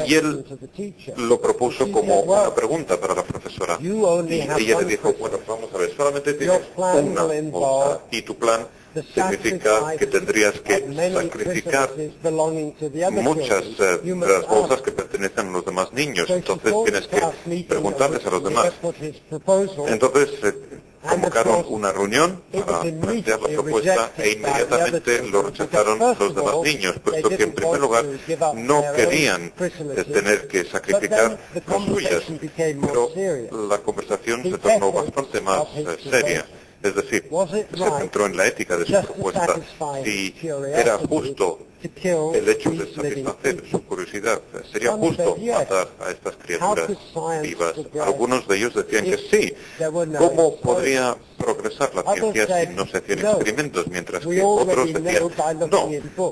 Y él lo propuso como una pregunta para la profesora. Y ella le dijo, bueno, vamos a ver, solamente tienes una bolsa y tu plan significa que tendrías que sacrificar muchas de las bolsas que pertenecen a los demás niños. Entonces tienes que preguntarles a los demás. Entonces convocaron una reunión para plantear la propuesta e inmediatamente lo rechazaron los demás niños, puesto que en primer lugar no querían tener que sacrificar las suyas. Pero la conversación se tornó bastante más seria. Es decir, se centró en la ética de su propuesta, si era justo el hecho de satisfacer su curiosidad, sería justo matar a estas criaturas vivas. Algunos de ellos decían que sí. ¿Cómo podría progresar la ciencia si no se hacían experimentos? Mientras que otros decían,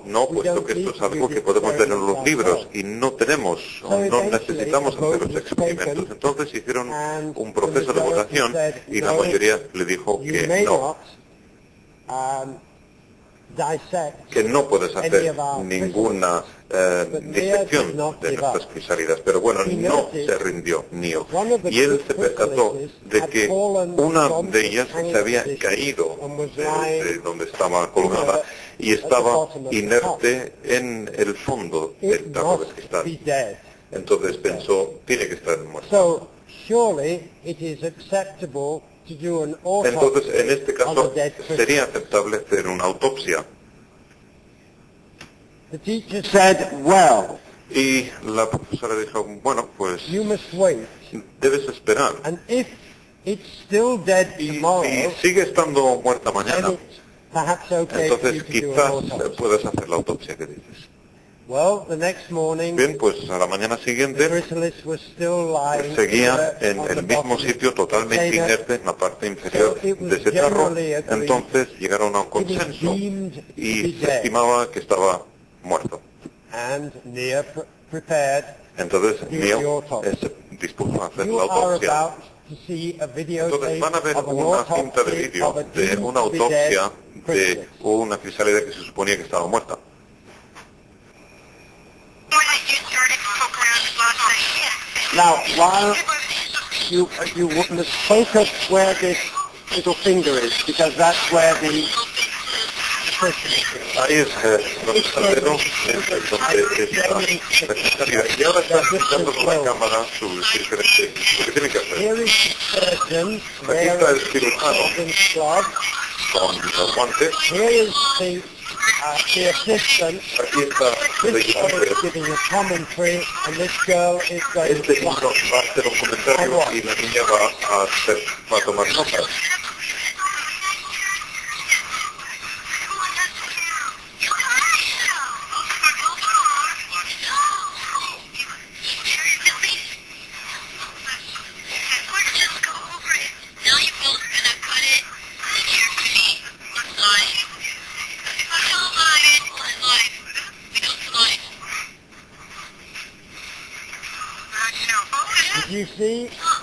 no, puesto que esto es algo que podemos ver en los libros y no necesitamos hacer los experimentos. Entonces hicieron un proceso de votación y la mayoría le dijo que no puedes hacer ninguna disección de nuestras crisálidas. Pero bueno, no se rindió Neil. Y él se percató de que una de ellas se había caído de donde estaba colgada y estaba inerte en el fondo del tarro de cristal. Entonces pensó, tiene que estar muerta. Entonces, en este caso, sería aceptable hacer una autopsia. Y la profesora dijo, bueno, pues debes esperar. Y si sigue estando muerta mañana, entonces quizás puedas hacer la autopsia que dices. Bien, pues a la mañana siguiente seguía en el mismo sitio totalmente inerte en la parte inferior de ese tarro. Entonces llegaron a un consenso y se estimaba que estaba muerto. Entonces Neil se dispuso a hacer la autopsia. Entonces van a ver una cinta de vídeo de una autopsia de una crisálida que se suponía que estaba muerta. Now, while you must focus where this little finger is, because that's where the ahí es donde está el dedo, es donde está la crisálida. Y ahora está fijando con la cámara lo que tiene que hacer. Aquí está el cirujano con los guantes. The assistant is giving a commentary, and this girl is going to niño va a hacer un comentario y la niña va a tomar notas.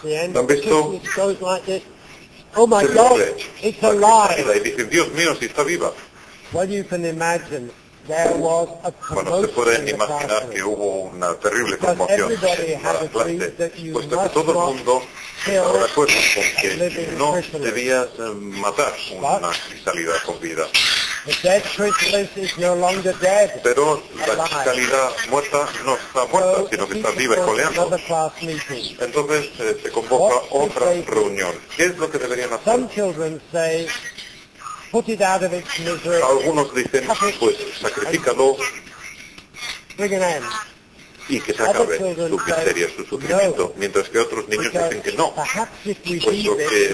¿Lo han visto? Oh my God, it's alive. Y dicen, Dios mío, si está viva. Well, you can imagine there was a bueno, se pueden imaginar que hubo una terrible conmoción en la clase, puesto que todo el mundo estaba de acuerdo con que no debías matar una crisálida con vida. Pero la crisálida muerta no está muerta, sino que está viva y coleando. Entonces se convoca otra reunión. ¿Qué es lo que deberían hacer? put it out of its misery, Algunos dicen, pues sacrifícalo bring an end. y que se acabe su miseria, su sufrimiento, mientras que otros niños dicen que no, puesto que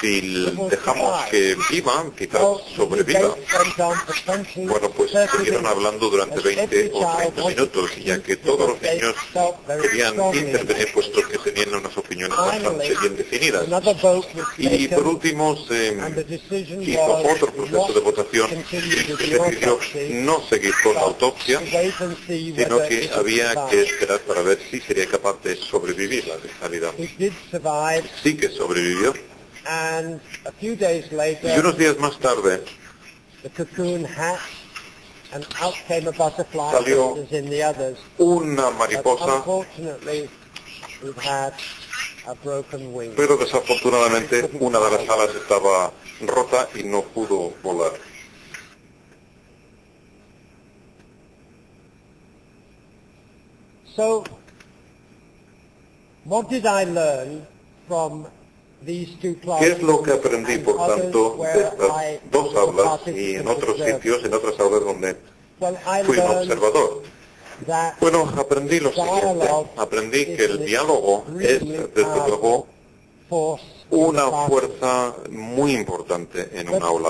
si dejamos que viva, quizás sobreviva. Bueno, pues siguieron hablando durante 20 o 30 minutos, ya que todos los niños querían intervenir, puesto que tenían unas opiniones bastante bien definidas. Y por último se hizo otro proceso de votación que decidió no seguir con la autopsia, sino que había que esperar para ver si sería capaz de sobrevivir la bestialidad. Sí que sobrevivió. Y unos días más tarde salió una mariposa, pero desafortunadamente una de las alas estaba rota y no pudo volar. So, what did I learn from these two ¿Qué es lo que aprendí, por tanto, de estas dos aulas y en otros sitios, en otras aulas donde fui un observador? Bueno, aprendí lo siguiente. Aprendí que el diálogo es, desde luego, una fuerza muy importante en un aula.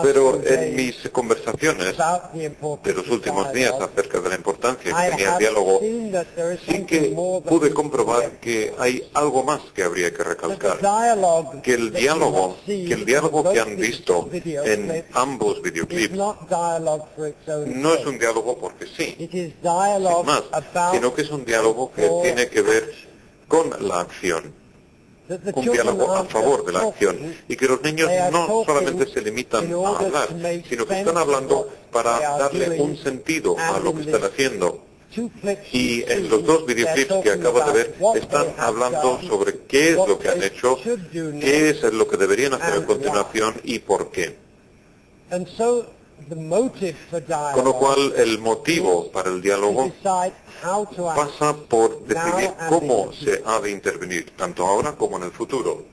Pero en mis conversaciones de los últimos días acerca de la importancia que tenía el diálogo, sí que pude comprobar que hay algo más que habría que recalcar. Que el diálogo que han visto en ambos videoclips no es un diálogo porque sí, sin más, sino que es un diálogo que tiene que ver con la acción, un diálogo a favor de la acción, y que los niños no solamente se limitan a hablar, sino que están hablando para darle un sentido a lo que están haciendo. Y en los dos videoclips que acabo de ver están hablando sobre qué es lo que han hecho, qué es lo que deberían hacer a continuación y por qué. Con lo cual, el motivo para el diálogo pasa por decidir cómo se ha de intervenir, tanto ahora como en el futuro.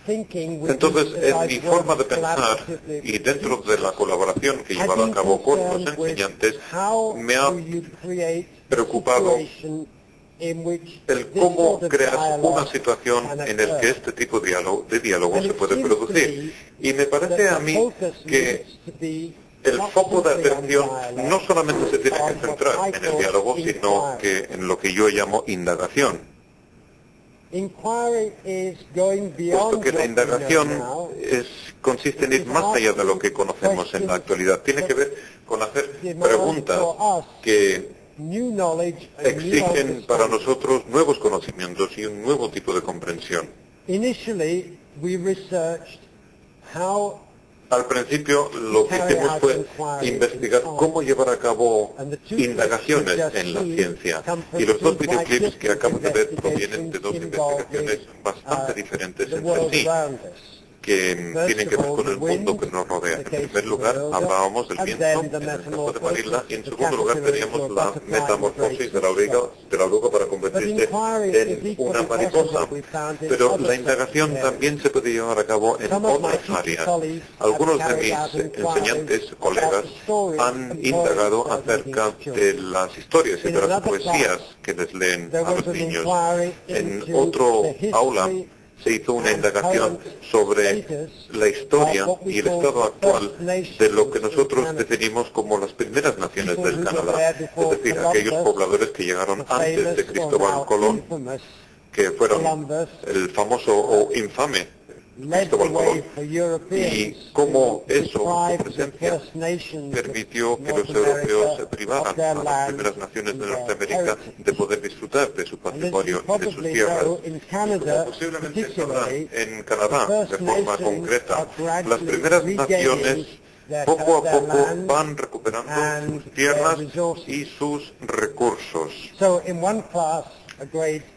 Entonces, en mi forma de pensar y dentro de la colaboración que he llevado a cabo con los enseñantes, me ha preocupado el cómo crear una situación en la que este tipo de diálogo se puede producir. Y me parece a mí que el foco de atención no solamente se tiene que centrar en el diálogo, sino que en lo que yo llamo indagación. Puesto que la indagación consiste en ir más allá de lo que conocemos en la actualidad. Tiene que ver con hacer preguntas que exigen para nosotros nuevos conocimientos y un nuevo tipo de comprensión. Al principio lo que hicimos fue investigar cómo llevar a cabo indagaciones en la ciencia. Y los dos videoclips que acabo de ver provienen de dos investigaciones bastante diferentes entre sí, que tienen que ver con el mundo que nos rodea. En primer lugar, hablábamos del viento en el campo de Manila, y en segundo lugar teníamos la metamorfosis de la oruga para convertirse en una mariposa. Pero la indagación también se puede llevar a cabo en otras áreas. Algunos de mis enseñantes, colegas, han indagado acerca de las historias y de las poesías que les leen a los niños. En otro aula se hizo una indagación sobre la historia y el estado actual de lo que nosotros definimos como las primeras naciones del Canadá, es decir, aquellos pobladores que llegaron antes de Cristóbal Colón, que fueron el famoso o infame Cristóbal Colón, y cómo eso, su presencia, permitió que los europeos privaran a las primeras naciones de Norteamérica de poder disfrutar de su patrimonio y de sus tierras. Como posiblemente sabrán, en Canadá, de forma concreta, las primeras naciones poco a poco van recuperando sus tierras y sus recursos.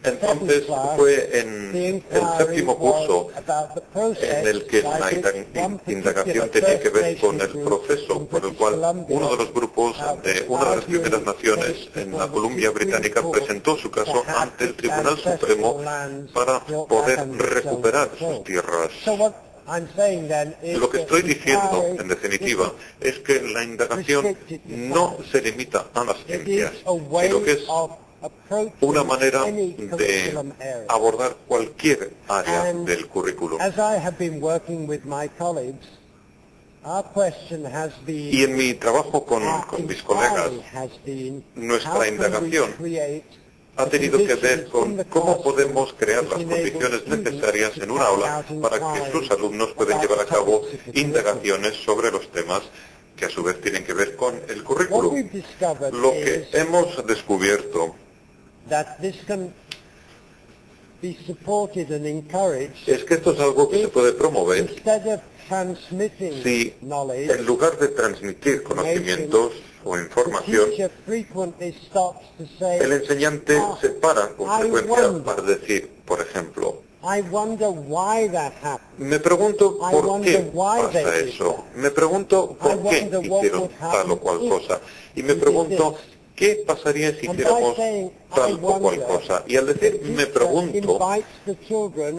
Entonces fue en el séptimo curso en el que la indagación tenía que ver con el proceso por el cual uno de los grupos de una de las primeras naciones en la Columbia Británica presentó su caso ante el Tribunal Supremo para poder recuperar sus tierras. Lo que estoy diciendo, en definitiva, es que la indagación no se limita a las ciencias, sino que es una manera de abordar cualquier área del currículo. Y en mi trabajo con mis colegas, nuestra indagación ha tenido que ver con cómo podemos crear las condiciones necesarias en un aula para que sus alumnos puedan llevar a cabo indagaciones sobre los temas que a su vez tienen que ver con el currículo. Lo que hemos descubierto es que esto es algo que se puede promover si, en lugar de transmitir conocimientos o información, el enseñante se para con frecuencia para decir, por ejemplo, me pregunto por qué pasa eso, me pregunto por qué hicieron tal o cual cosa, y me pregunto qué pasaría si hiciéramos tal o cual cosa. Y al decir me pregunto,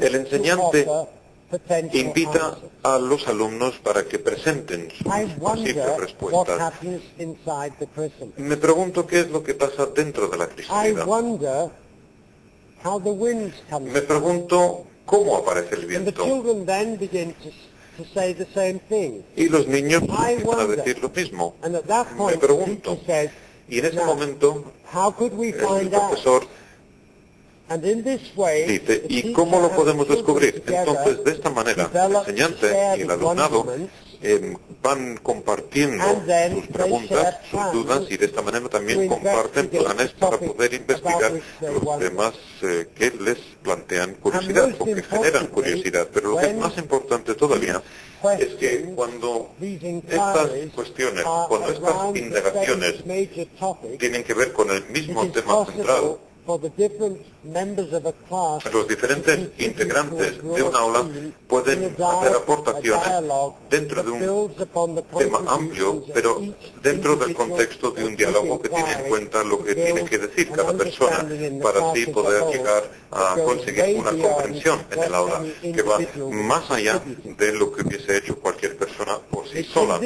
el enseñante invita a los alumnos para que presenten sus posibles respuestas. Me pregunto qué es lo que pasa dentro de la crisalidad. Me pregunto cómo aparece el viento. Y los niños empiezan a decir lo mismo. Me pregunto. Y en ese momento el profesor dice, ¿y cómo lo podemos descubrir? Entonces, de esta manera, el enseñante y el alumnado van compartiendo sus preguntas, sus dudas, y de esta manera también comparten planes para poder investigar los temas que les plantean curiosidad o que generan curiosidad. Pero lo que es más importante todavía es que cuando estas cuestiones, cuando estas indagaciones tienen que ver con el mismo tema central, los diferentes integrantes de un aula pueden hacer aportaciones dentro de un tema amplio, pero dentro del contexto de un diálogo que tiene en cuenta lo que tiene que decir cada persona, para así poder llegar a conseguir una comprensión en el aula que va más allá de lo que hubiese hecho cualquier persona por sí sola.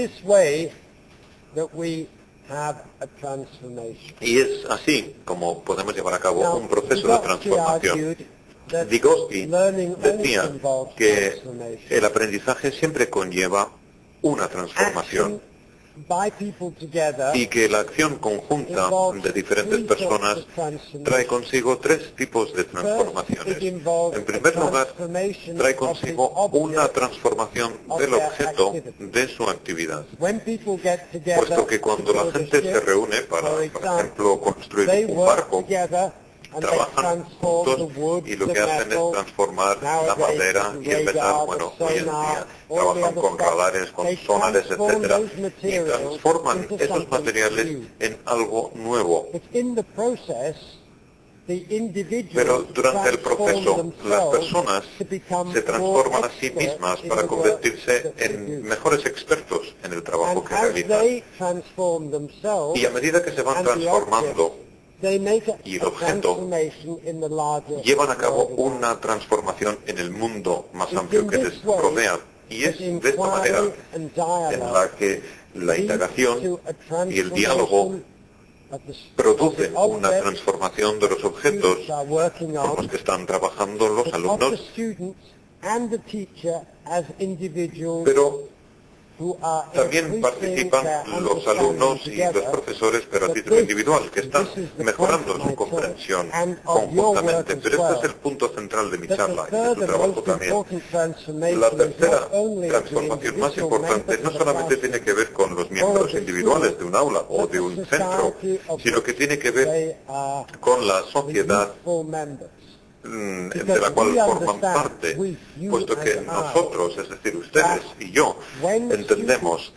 Y es así como podemos llevar a cabo un proceso de transformación. Vygotsky decía que el aprendizaje siempre conlleva una transformación y que la acción conjunta de diferentes personas trae consigo tres tipos de transformaciones. En primer lugar, trae consigo una transformación del objeto de su actividad, puesto que cuando la gente se reúne para, por ejemplo, construir un barco, trabajan juntos y lo que hacen es transformar la madera y el metal. Bueno, hoy en día trabajan con radares, con sonares, etcétera, y transforman esos materiales en algo nuevo. Pero durante el proceso, las personas se transforman a sí mismas para convertirse en mejores expertos en el trabajo que realizan. Y a medida que se van transformando, y el objeto, llevan a cabo una transformación en el mundo más amplio que les rodea. Y es de esta manera en la que la indagación y el diálogo produce una transformación de los objetos con los que están trabajando los alumnos, pero también participan los alumnos y los profesores, pero a título individual, que están mejorando su comprensión conjuntamente. Pero este es el punto central de mi charla y de tu trabajo también. La tercera transformación más importante no solamente tiene que ver con los miembros individuales de un aula o de un centro, sino que tiene que ver con la sociedad de la cual forman parte, puesto que nosotros, es decir, ustedes y yo, entendemos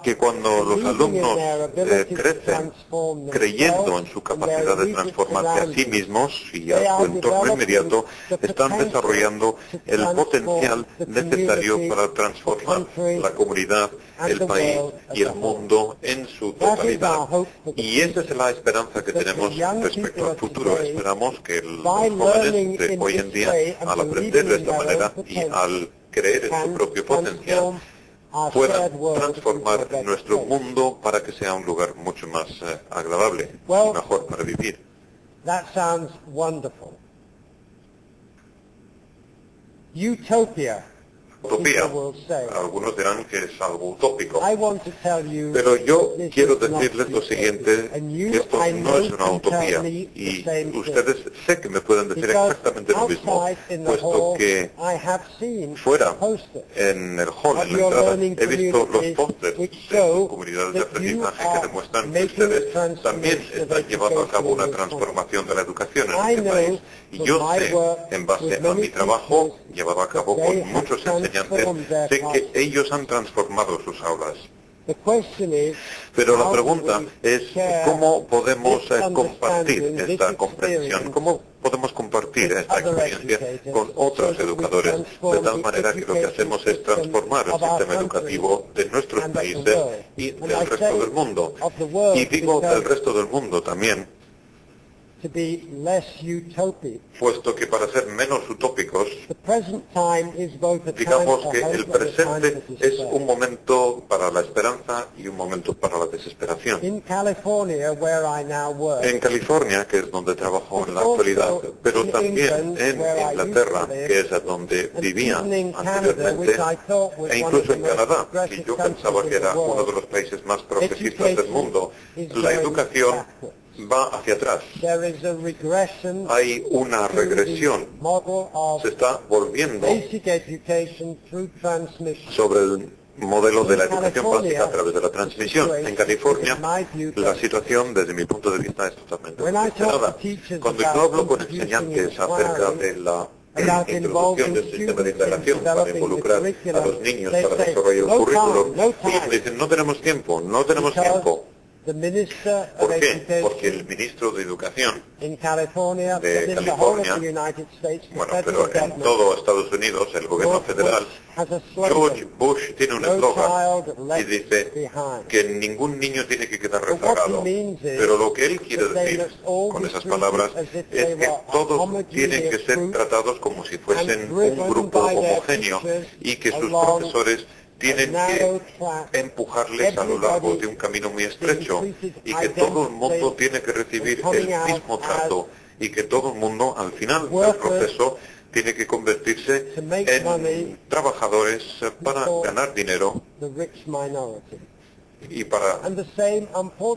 que cuando los alumnos crecen creyendo en su capacidad de transformarse a sí mismos y a su entorno inmediato, están desarrollando el potencial necesario para transformar la comunidad, el país y el mundo en su totalidad. Y esa es la esperanza que tenemos respecto al futuro. Esperamos que los jóvenes de hoy en día, al aprender de esta manera y al creer en su propio potencial, puedan transformar nuestro mundo para que sea un lugar mucho más agradable y mejor para vivir. That sounds wonderful. Utopia. Utopía. Algunos dirán que es algo utópico. Pero yo quiero decirles lo siguiente, que esto no es una utopía. Y ustedes sé que me pueden decir exactamente lo mismo, puesto que fuera, en el hall, en la entrada, he visto los pósters de sus comunidades de aprendizaje que demuestran que ustedes también están llevando a cabo una transformación de la educación en este país. Y yo sé, en base a mi trabajo llevado a cabo con muchos enseñantes, sé que ellos han transformado sus aulas. Pero la pregunta es cómo podemos compartir esta comprensión, cómo podemos compartir esta experiencia con otros educadores, de tal manera que lo que hacemos es transformar el sistema educativo de nuestros países y del resto del mundo. Y digo del resto del mundo también, puesto que para ser menos utópicos, digamos que el presente es un momento para la esperanza y un momento para la desesperación. En California, que es donde trabajo en la actualidad, pero también en Inglaterra, que es a donde vivía anteriormente, e incluso en Canadá, que yo pensaba que era uno de los países más progresistas del mundo, la educación va hacia atrás. Hay una regresión. Se está volviendo sobre el modelo de la educación básica a través de la transmisión. En California, la situación, desde mi punto de vista, es totalmente desesperada. Cuando yo hablo con enseñantes acerca de la introducción del sistema de integración para involucrar a los niños para desarrollar un currículum, ellos me dicen, no tenemos tiempo, no tenemos tiempo. ¿Por qué? Porque el ministro de Educación de California, bueno, pero en todo Estados Unidos, el gobierno federal, George Bush tiene un eslogan y dice que ningún niño tiene que quedar rezagado. Pero lo que él quiere decir con esas palabras es que todos tienen que ser tratados como si fuesen un grupo homogéneo y que sus profesores tienen que empujarles a lo largo de un camino muy estrecho y que todo el mundo tiene que recibir el mismo trato y que todo el mundo al final del proceso tiene que convertirse en trabajadores para ganar dinero y para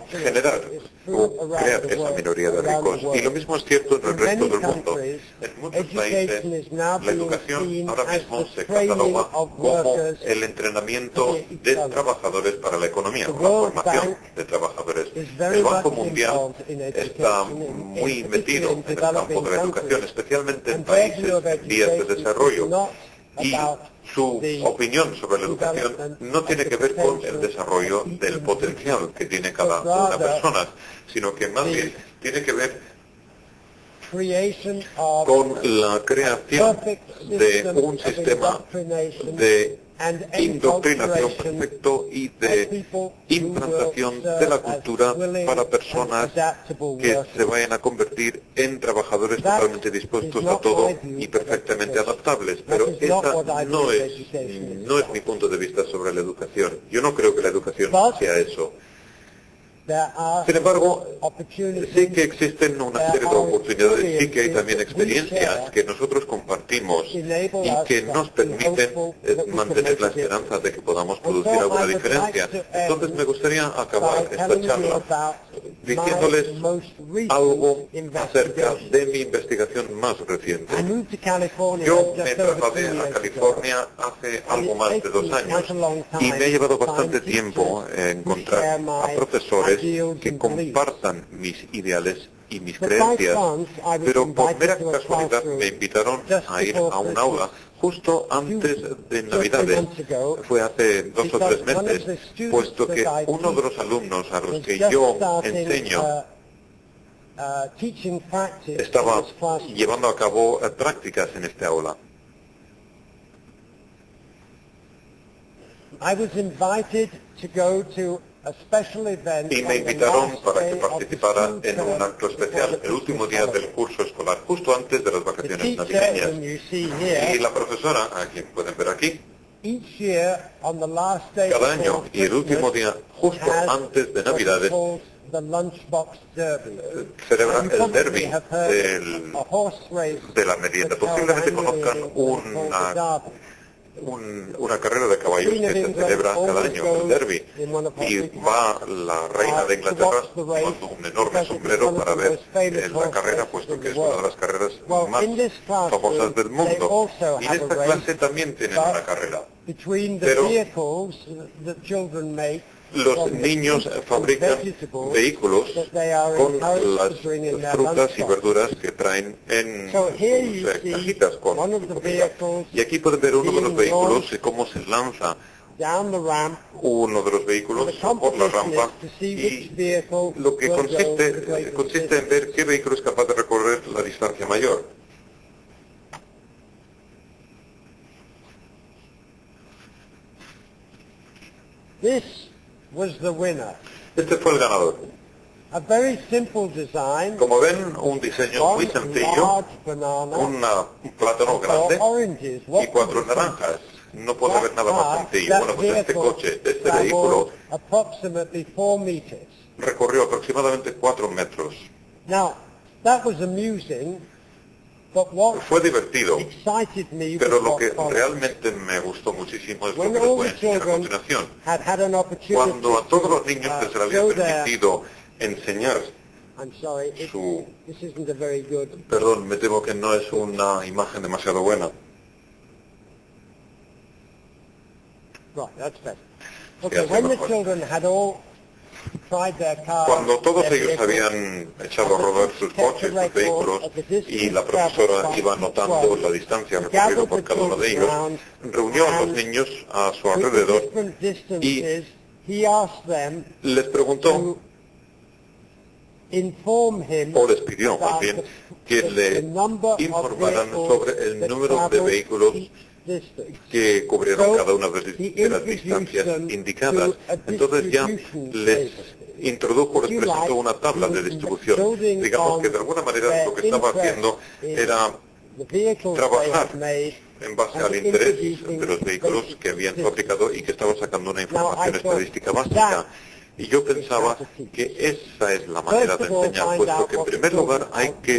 generar o crear esa minoría de ricos. Y lo mismo es cierto en el resto del mundo. En muchos países la educación ahora mismo se cataloga como el entrenamiento de trabajadores para la economía, la formación de trabajadores. El Banco Mundial está muy metido en el campo de la educación, especialmente en países en vías de desarrollo. Y su opinión sobre la educación no tiene que ver con el desarrollo del potencial que tiene cada una persona, sino que más bien tiene que ver con la creación de un sistema de indoctrinación perfecto y de implantación de la cultura para personas que se vayan a convertir en trabajadores totalmente dispuestos a todo y perfectamente adaptables. Pero esa no es mi punto de vista sobre la educación. Yo no creo que la educación sea eso. Sin embargo, sí que existen una serie de oportunidades, sí que hay también experiencias que nosotros compartimos y que nos permiten mantener la esperanza de que podamos producir alguna diferencia. Entonces me gustaría acabar esta charla diciéndoles algo acerca de mi investigación más reciente. Yo me trasladé a California hace algo más de 2 años y me ha llevado bastante tiempo encontrar a profesores que compartan mis ideales y mis creencias, pero por mera casualidad me invitaron a ir a un aula justo antes de Navidades, fue hace 2 o 3 meses, puesto que uno de los alumnos a los que yo enseño estaba llevando a cabo prácticas en este aula. Y me invitaron para que participara en un acto especial, el último día del curso escolar, justo antes de las vacaciones navideñas. Y la profesora, a quien pueden ver aquí, cada año y el último día, justo antes de Navidades, celebra el derby de la merienda. Posiblemente conozcan una carrera de caballos que se celebra cada año, el derby, y va la reina de Inglaterra con un enorme sombrero para ver la carrera, puesto que es una de las carreras más famosas del mundo. Y en esta clase también tienen una carrera, pero los niños fabrican vehículos con las frutas y verduras que traen en sus cajitas con comida. Y aquí pueden ver uno de los vehículos y cómo se lanza uno de los vehículos por la rampa, y lo que consiste en ver qué vehículo es capaz de recorrer la distancia mayor. Este fue el ganador. Como ven, un diseño muy sencillo, un plátano grande y 4 naranjas. No puede haber nada más sencillo. Bueno, pues este coche, este vehículo, recorrió aproximadamente 4 metros. Fue divertido, pero lo que realmente me gustó muchísimo es lo que les voy a enseñar a continuación. Cuando a todos los niños se les había permitido enseñar Perdón, me temo que no es una imagen demasiado buena. Cuando todos ellos habían echado a rodar sus coches, sus vehículos, y la profesora iba anotando la distancia recorrida por cada uno de ellos, reunió a los niños a su alrededor y les preguntó, o les pidió más bien, que le informaran sobre el número de vehículos que cubrieron cada una de las distancias indicadas. Entonces ya les introdujo, les presentó una tabla de distribución. Digamos que de alguna manera lo que estaba haciendo era trabajar en base al interés de los vehículos que habían fabricado y que estaban sacando una información estadística básica. Y yo pensaba que esa es la manera de enseñar, puesto que en primer lugar hay que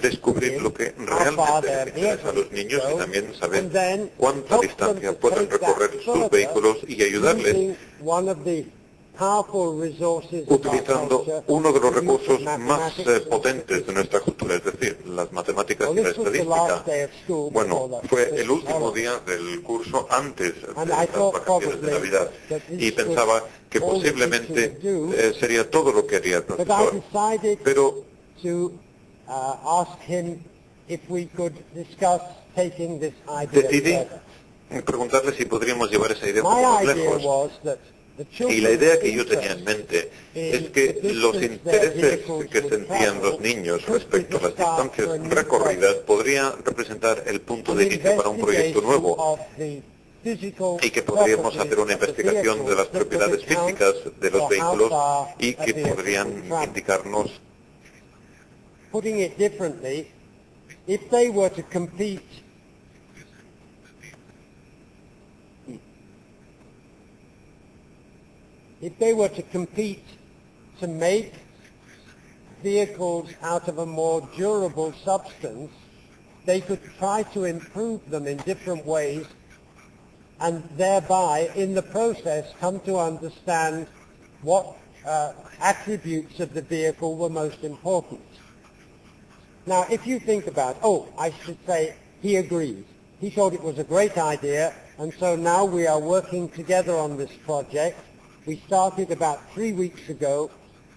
descubrir lo que realmente les interesa a los niños y también saber cuánta distancia pueden recorrer sus vehículos y ayudarles utilizando uno de los recursos más potentes de nuestra cultura, es decir, las matemáticas y la estadística. Bueno, fue el último día del curso antes de las vacaciones de Navidad y pensaba que posiblemente sería todo lo que haría el profesor, pero decidí preguntarle si podríamos llevar esa idea un poco más lejos. Y la idea que yo tenía en mente es que los intereses que sentían los niños respecto a las distancias recorridas podría representar el punto de inicio para un proyecto nuevo y que podríamos hacer una investigación de las propiedades físicas de los vehículos y que podrían indicarnos if they were to compete to make vehicles out of a more durable substance, they could try to improve them in different ways and thereby, in the process, come to understand what attributes of the vehicle were most important. Now, if you think about, I should say, he agreed. He thought it was a great idea, and so now we are working together on this project. We started about 3 weeks ago,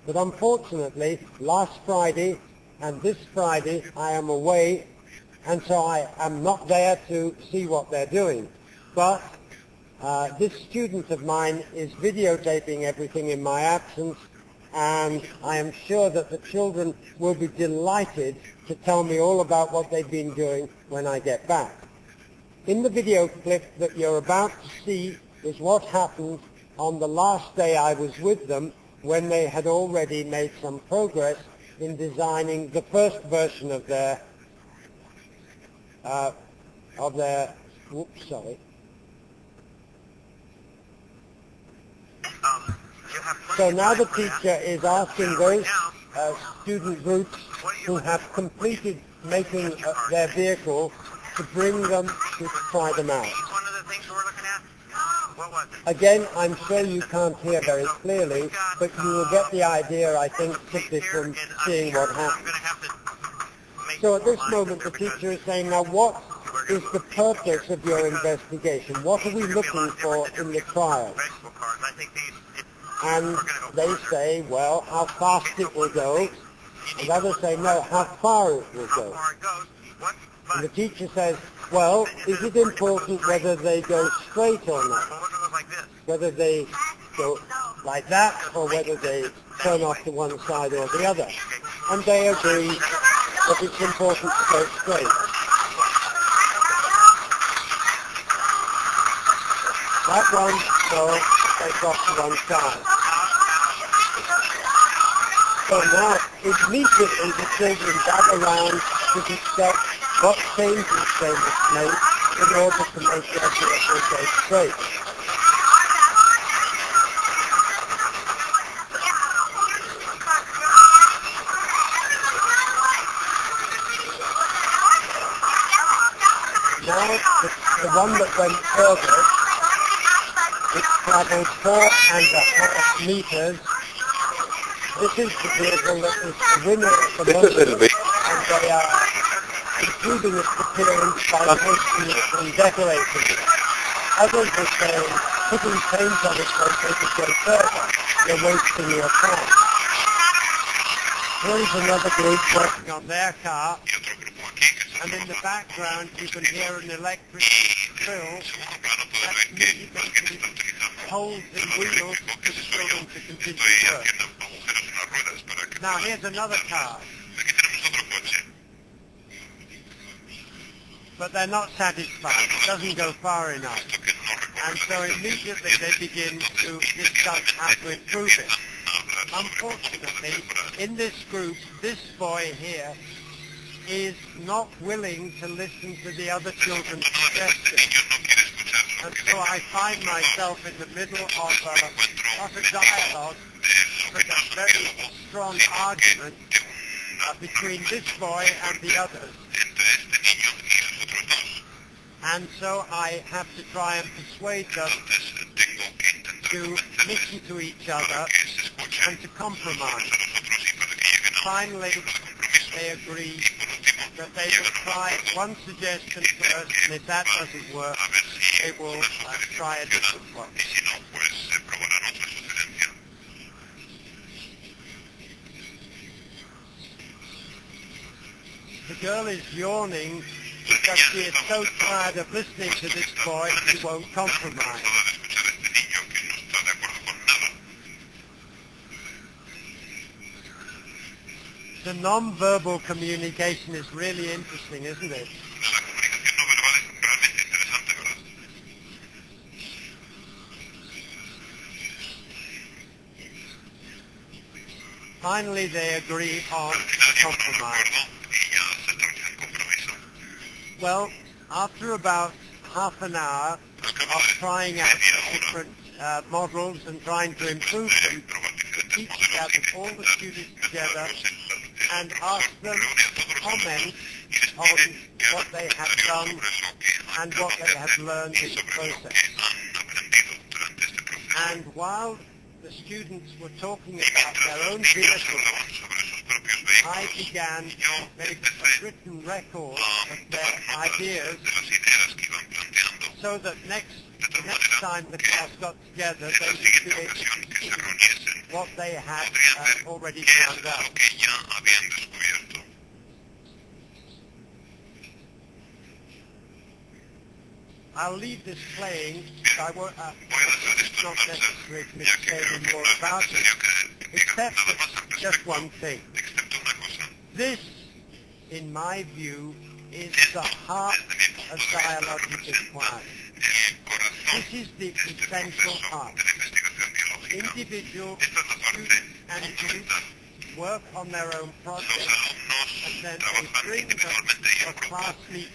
but unfortunately, last Friday and this Friday, I am away and so I am not there to see what they're doing. But this student of mine is videotaping everything in my absence, and I am sure that the children will be delighted to tell me all about what they've been doing when I get back. In the video clip that you're about to see is what happened on the last day I was with them, when they had already made some progress in designing the first version of their So now the teacher is asking those student groups who have completed making their vehicle to bring them to try them out. One of the things we're looking at? What was it? Again, I'm sure you can't hear very clearly, but you will get the idea, I think, simply from seeing what happened. So at this moment, the teacher is saying, now what is the purpose of your investigation? What are we looking for in the trial? And they say, well, how fast it will go. And others say, no, how far it will go. And the teacher says, well, is it important whether they go straight or not? Whether they go like that or whether they turn off to one side or the other. And they agree that it's important to go straight. That one, so takes off to one side. So now, immediately the children gather around to discuss what changes they must make in order to make their vehicle go straight. Now, the one that went further, it travelled 4.5 meters. This is the vehicle that is the winner of the moment, and they are improving its appearance by painting it and decorating it. Others are saying, putting paint on it won't make it go further. You're wasting your time. Here is another group working on their car, and in the background you can hear an electric drill that's making holes in wheels for the children to continue to work. Now here's another car. But they're not satisfied. It doesn't go far enough. And so immediately they begin to discuss how to improve it. Unfortunately, in this group, this boy here is not willing to listen to the other children's suggestions. And so I find myself in the middle of not a dialogue, but a very strong argument between this boy and the others. And so I have to try and persuade them to listen to each other and to compromise. Finally, they agree that they will try one suggestion first, and if that doesn't work, they will try a different one. The girl is yawning because she is so tired of listening to this boy, she won't compromise. The non-verbal communication is really interesting, isn't it? Finally, they agree on compromise. Well, after about half an hour of trying out different models and trying to improve them, the teacher gathered all the students together and asked them to comment on what they had done and what they had learned in the process. And while the students were talking about their own vehicles, I began to make a written record of their ideas so that next time the class got together, they would be able to see what they had already found out. I'll leave this playing. I won't, it's not necessary for me to say any more about it, except just one thing. This, in my view, is the heart of dialogic inquiry. This is the essential part. Individual students and groups work on their own projects, and then they bring them to a class meeting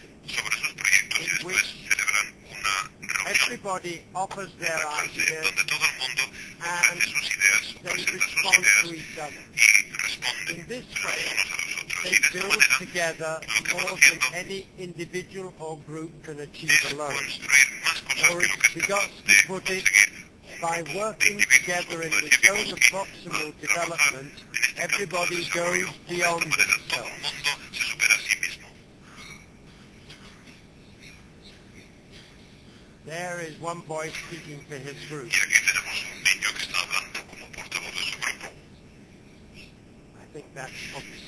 in which everybody offers their ideas and they respond to each other. In this way, they build together more than any individual or group can achieve alone. Or if we got to put it, by working together in the zone of proximal development, everybody goes beyond themselves. There is one boy speaking for his group. I think that's obvious.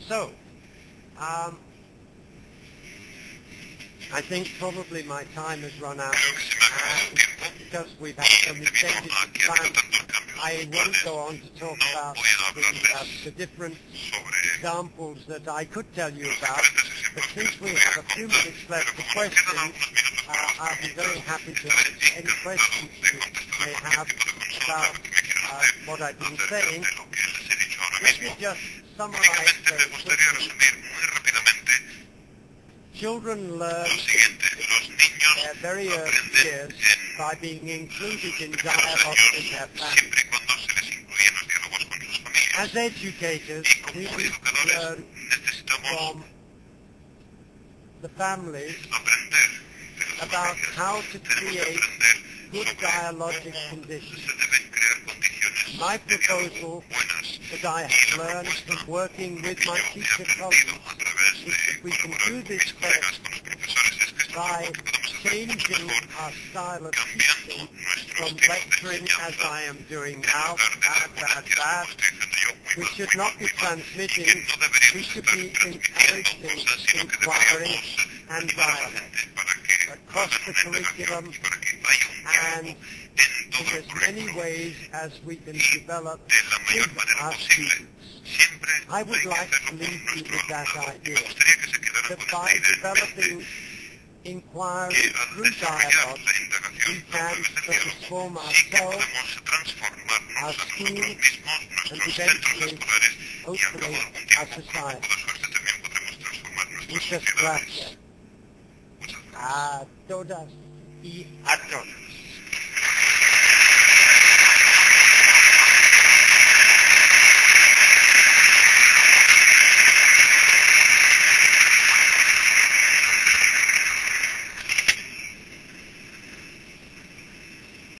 So, I think probably my time has run out, and because we've had so many changes in plan, I won't go on to talk about the different examples that I could tell you about, but since we have a few minutes left for questions, I'll be very happy to answer any questions you may have about what I've been saying. Let me just summarize very quickly. Children learn in their very early years by being included in dialogue with their families. As educators, we need to learn from the families about how to create good dialogic conditions. My proposal that I have learned from working with my teacher colleagues is that we can do this best by changing our style of teaching from lecturing as I am doing now, bad. We should not be transmitting, we should be encouraging inquiry and dialogue across the curriculum and in as many ways as we can develop with our students. I would like to leave you with that idea, that by developing inquiry through dialogue, we can transform ourselves, our schools, and eventually, hopefully, our society. Muchas gracias a todas y a todos.